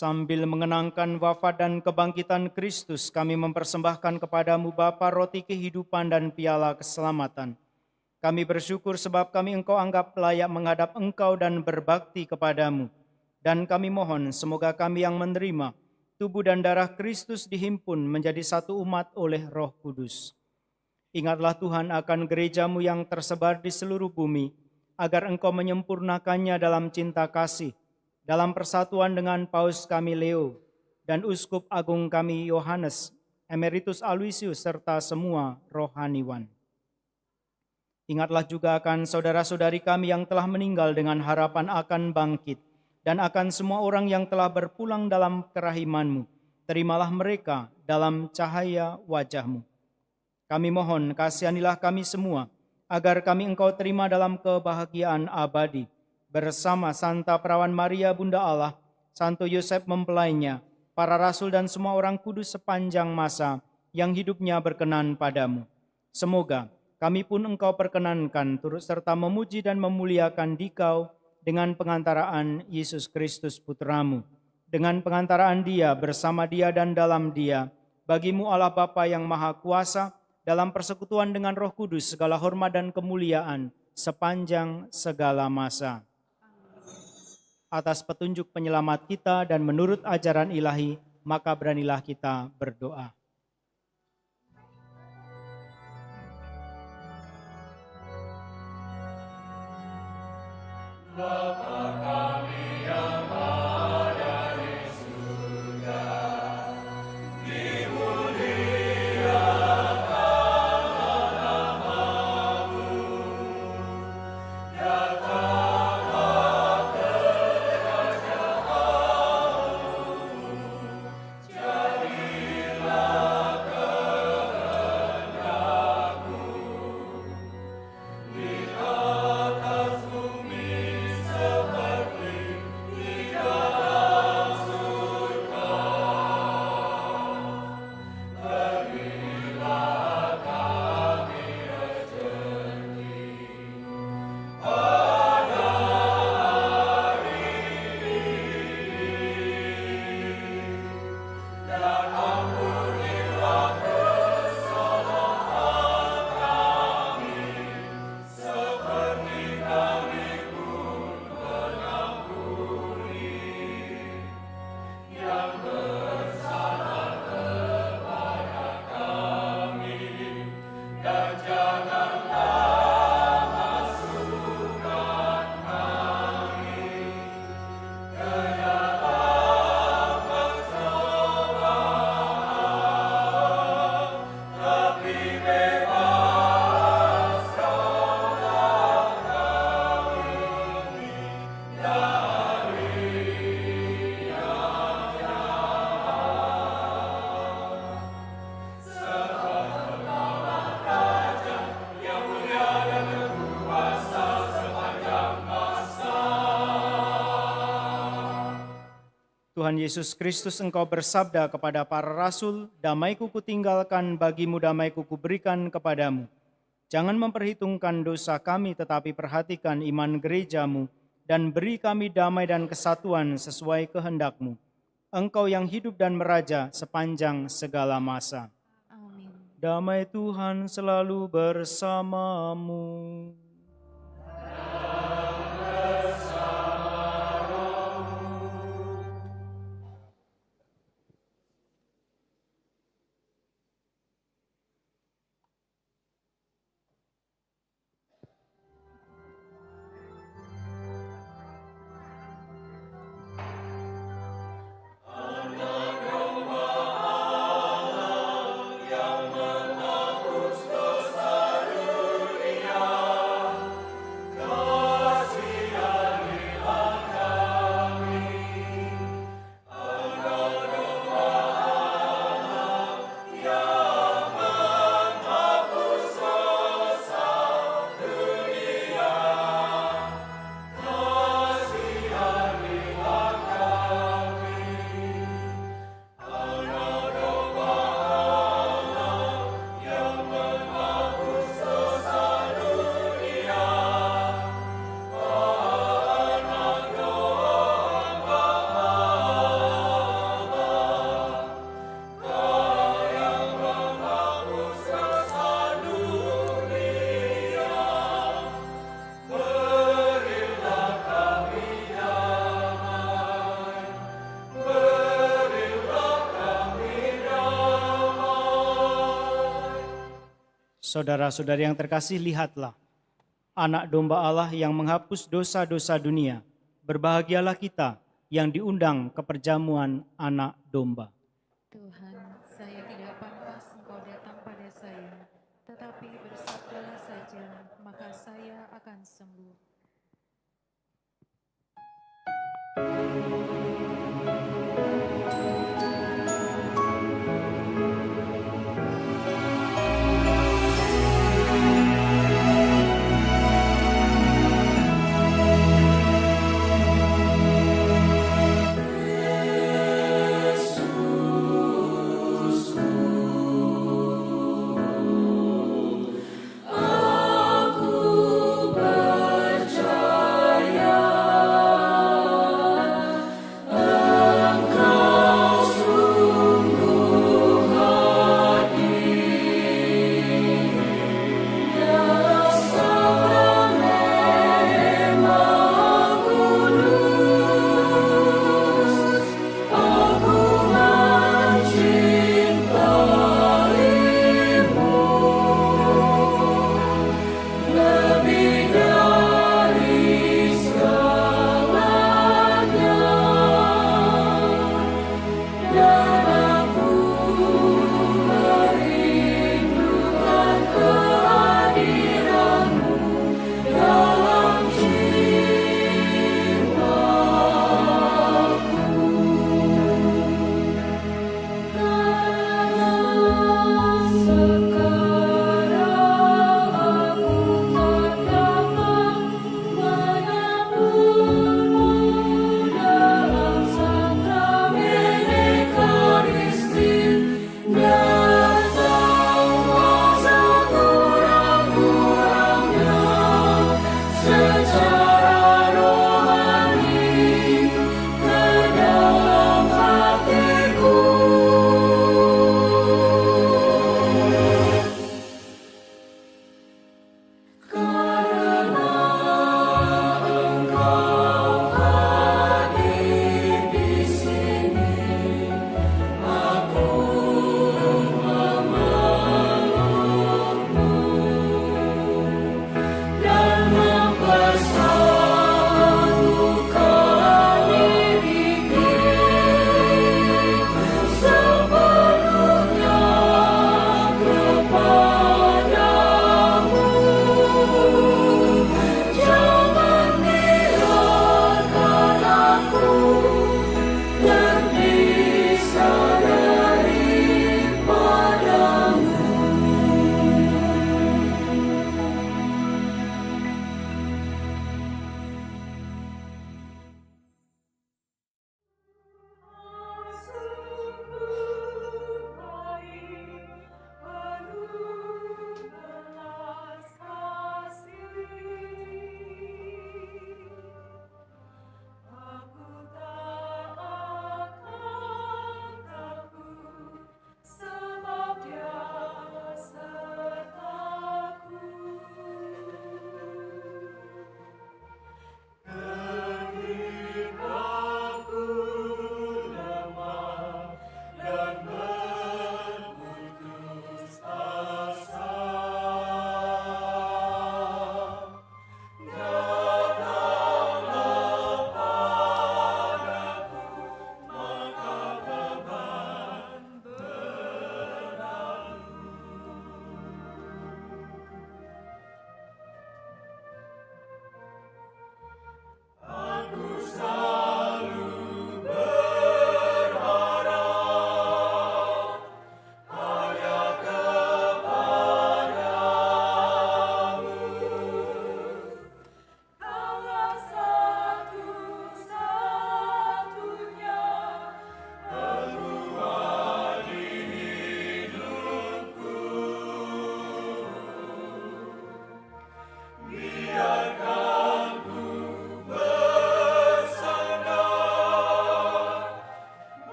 Speaker 3: Sambil mengenangkan wafat dan kebangkitan Kristus, kami mempersembahkan kepadamu Bapa roti kehidupan dan piala keselamatan. Kami bersyukur sebab kami Engkau anggap layak menghadap Engkau dan berbakti kepadamu. Dan kami mohon semoga kami yang menerima tubuh dan darah Kristus dihimpun menjadi satu umat oleh Roh Kudus. Ingatlah Tuhan akan gerejamu yang tersebar di seluruh bumi, agar Engkau menyempurnakannya dalam cinta kasih, dalam persatuan dengan Paus kami Leo dan Uskup Agung kami Yohanes, Emeritus Aloysius, serta semua rohaniwan. Ingatlah juga akan saudara-saudari kami yang telah meninggal dengan harapan akan bangkit, dan akan semua orang yang telah berpulang dalam kerahiman-Mu. Terimalah mereka dalam cahaya wajah-Mu. Kami mohon kasihanilah kami semua, agar kami Engkau terima dalam kebahagiaan abadi, bersama Santa Perawan Maria Bunda Allah, Santo Yosef mempelainya, para rasul dan semua orang kudus sepanjang masa yang hidupnya berkenan padamu. Semoga kami pun Engkau perkenankan turut serta memuji dan memuliakan Dikau dengan pengantaraan Yesus Kristus Putramu. Dengan pengantaraan Dia, bersama Dia dan dalam Dia, bagimu Allah Bapa yang Maha Kuasa, dalam persekutuan dengan Roh Kudus segala hormat dan kemuliaan sepanjang segala masa. Atas petunjuk penyelamat kita dan menurut ajaran ilahi, maka beranilah kita berdoa.
Speaker 4: Bapa kami yang ada di surga, dimuliakanlah nama-Mu, datanglah kerajaanmu, jadilah kehendak-Mu di atas bumi seperti
Speaker 3: Tuhan Yesus Kristus, Engkau bersabda kepada para rasul, "Damai-Ku kutinggalkan, bagimu damai-Ku kuberikan kepadamu. Jangan memperhitungkan dosa kami, tetapi perhatikan iman gereja-Mu, dan beri kami damai dan kesatuan sesuai kehendak-Mu. Engkau yang hidup dan meraja sepanjang segala masa."
Speaker 5: Amin.
Speaker 3: Damai Tuhan selalu bersamamu. Saudara-saudari yang terkasih, lihatlah anak domba Allah yang menghapus dosa-dosa dunia. Berbahagialah kita yang diundang ke perjamuan anak domba.
Speaker 6: Tuhan, saya tidak pantas Engkau datang pada saya, tetapi bersabdalah saja, maka saya akan sembuh.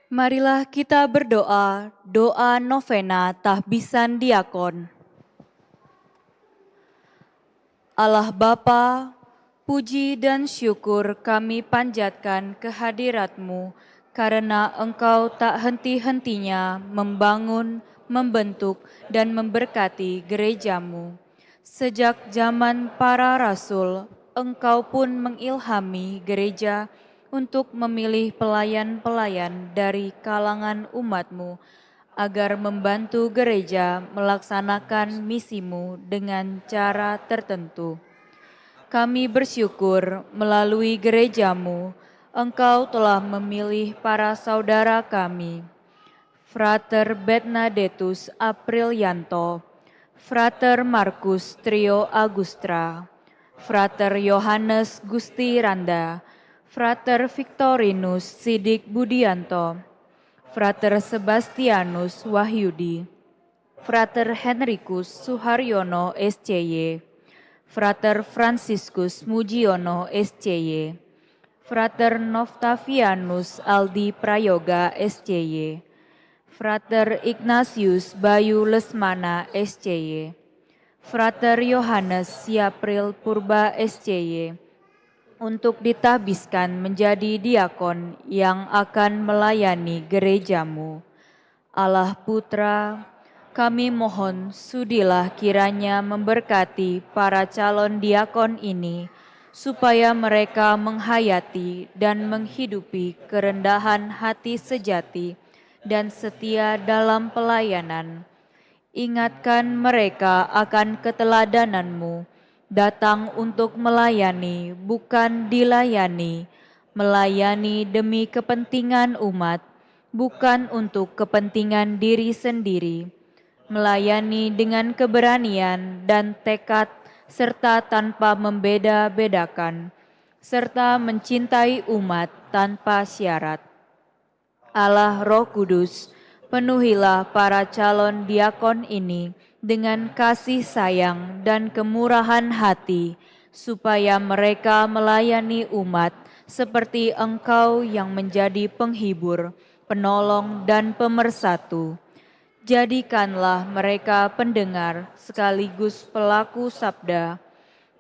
Speaker 2: Marilah kita berdoa, doa novena tahbisan diakon. Allah Bapa, puji dan syukur kami panjatkan kehadirat-Mu karena Engkau tak henti-hentinya membangun, membentuk, dan memberkati gereja-Mu. Sejak zaman para rasul, Engkau pun mengilhami gereja untuk memilih pelayan-pelayan dari kalangan umat-Mu agar membantu gereja melaksanakan misimu dengan cara tertentu. Kami bersyukur melalui gerejamu, Engkau telah memilih para saudara kami, Frater Bernadettus Aprilianto, Frater Markus Trio Agustra, Frater Yohanes Gusti Randa, Frater Victorinus Sidik Budianto, Frater Sebastianus Wahyudi, Frater Henricus Suharyono SCY, Frater Franciscus Mujiono SCY, Frater Noftavianus Aldi Prayoga SCY, Frater Ignatius Bayu Lesmana SCY, Frater Yohanes Siapril Purba SCY, untuk ditahbiskan menjadi diakon yang akan melayani gerejamu. Allah Putra, kami mohon sudilah kiranya memberkati para calon diakon ini, supaya mereka menghayati dan menghidupi kerendahan hati sejati dan setia dalam pelayanan. Ingatkan mereka akan keteladananmu, datang untuk melayani, bukan dilayani, melayani demi kepentingan umat, bukan untuk kepentingan diri sendiri, melayani dengan keberanian dan tekad, serta tanpa membeda-bedakan, serta mencintai umat tanpa syarat. Allah Roh Kudus, penuhilah para calon diakon ini dengan kasih sayang dan kemurahan hati, supaya mereka melayani umat seperti Engkau yang menjadi penghibur, penolong, dan pemersatu. Jadikanlah mereka pendengar sekaligus pelaku sabda,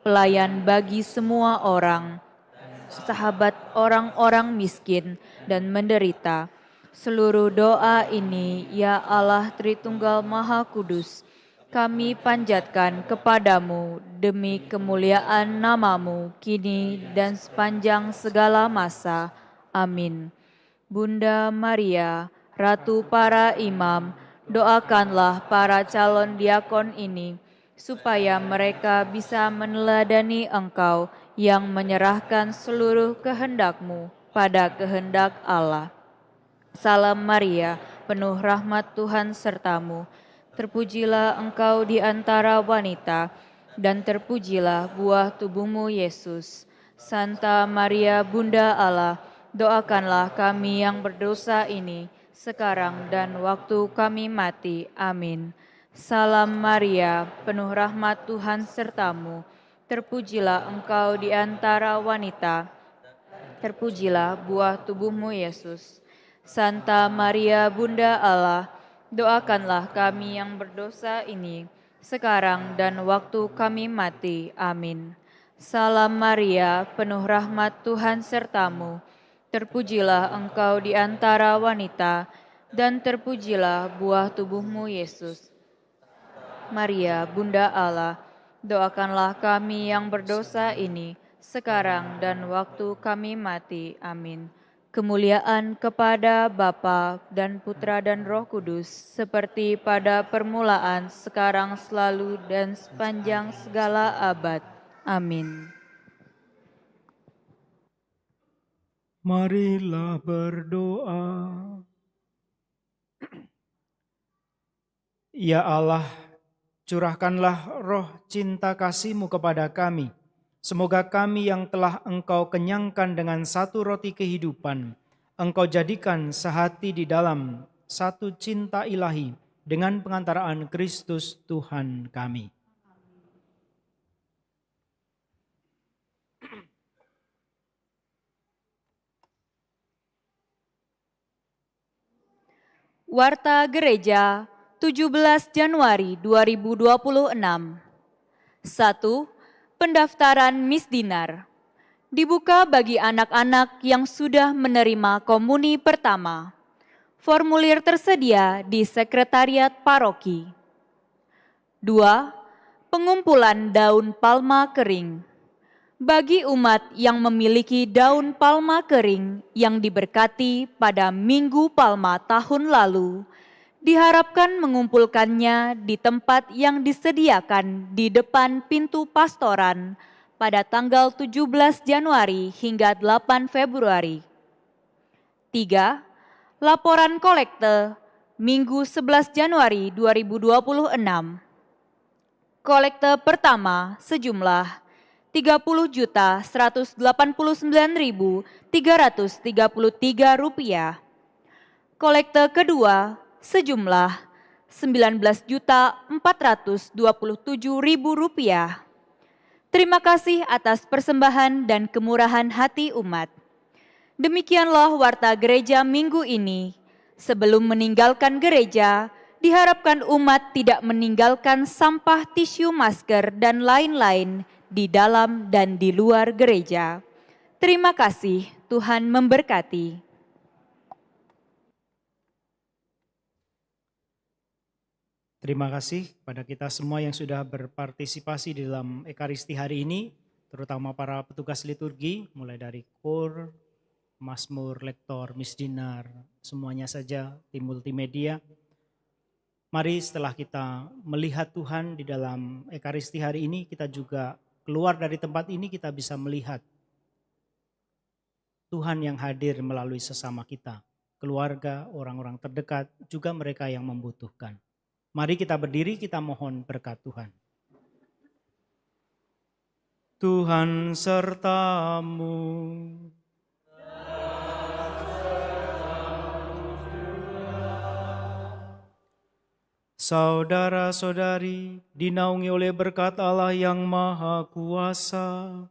Speaker 2: pelayan bagi semua orang, sahabat orang-orang miskin dan menderita. Seluruh doa ini, ya Allah Tritunggal Maha Kudus, kami panjatkan kepadamu demi kemuliaan namamu kini dan sepanjang segala masa. Amin. Bunda Maria, Ratu para imam, doakanlah para calon diakon ini, supaya mereka bisa meneladani Engkau yang menyerahkan seluruh kehendak-Mu pada kehendak Allah. Salam Maria, penuh rahmat Tuhan sertamu. Terpujilah Engkau di antara wanita, dan terpujilah buah tubuhmu Yesus. Santa Maria Bunda Allah, doakanlah kami yang berdosa ini, sekarang dan waktu kami mati. Amin. Salam Maria, penuh rahmat Tuhan sertamu. Terpujilah Engkau di antara wanita, terpujilah buah tubuhmu Yesus. Santa Maria Bunda Allah, doakanlah kami yang berdosa ini, sekarang dan waktu kami mati. Amin. Salam Maria, penuh rahmat Tuhan sertamu. Terpujilah Engkau di antara wanita, dan terpujilah buah tubuhmu Yesus. Maria, Bunda Allah, doakanlah kami yang berdosa ini, sekarang dan waktu kami mati. Amin. Kemuliaan kepada Bapa dan Putra dan Roh Kudus, seperti pada permulaan, sekarang, selalu, dan sepanjang segala abad. Amin.
Speaker 3: Marilah berdoa. Ya Allah, curahkanlah roh cinta kasih-Mu kepada kami. Semoga kami yang telah Engkau kenyangkan dengan satu roti kehidupan, Engkau jadikan sehati di dalam satu cinta ilahi dengan pengantaraan Kristus Tuhan kami.
Speaker 2: Warta Gereja 17 Januari 2026. 1. Pendaftaran misdinar. Dibuka bagi anak-anak yang sudah menerima komuni pertama. Formulir tersedia di Sekretariat Paroki. 2. Pengumpulan daun palma kering. Bagi umat yang memiliki daun palma kering yang diberkati pada Minggu Palma tahun lalu, diharapkan mengumpulkannya di tempat yang disediakan di depan pintu pastoran pada tanggal 17 Januari hingga 8 Februari. 3. Laporan kolekte Minggu 11 Januari 2026. Kolekte pertama sejumlah Rp30.189.333. Kolekte kedua sejumlah Rp19.427.000. Terima kasih atas persembahan dan kemurahan hati umat. Demikianlah warta gereja minggu ini. Sebelum meninggalkan gereja, diharapkan umat tidak meninggalkan sampah tisu, masker, dan lain-lain di dalam dan di luar gereja. Terima kasih, Tuhan memberkati.
Speaker 3: Terima kasih kepada kita semua yang sudah berpartisipasi di dalam Ekaristi hari ini, terutama para petugas liturgi, mulai dari KOR, Mazmur, Lektor, Misdinar, semuanya saja, tim multimedia. Mari setelah kita melihat Tuhan di dalam Ekaristi hari ini, kita juga keluar dari tempat ini, kita bisa melihat Tuhan yang hadir melalui sesama kita, keluarga, orang-orang terdekat, juga mereka yang membutuhkan. Mari kita berdiri, kita mohon berkat Tuhan. Tuhan sertamu. Saudara-saudari, dinaungi oleh berkat Allah yang Maha Kuasa,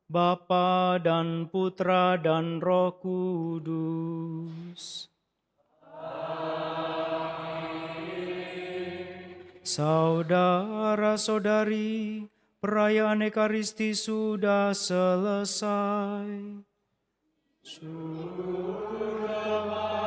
Speaker 3: Bapa dan Putra dan Roh Kudus. Saudara-saudari, perayaan Ekaristi sudah selesai. Syukur kepada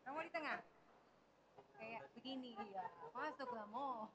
Speaker 7: Kamu di tengah. Kayak begini ya. Masuk lah, Mo.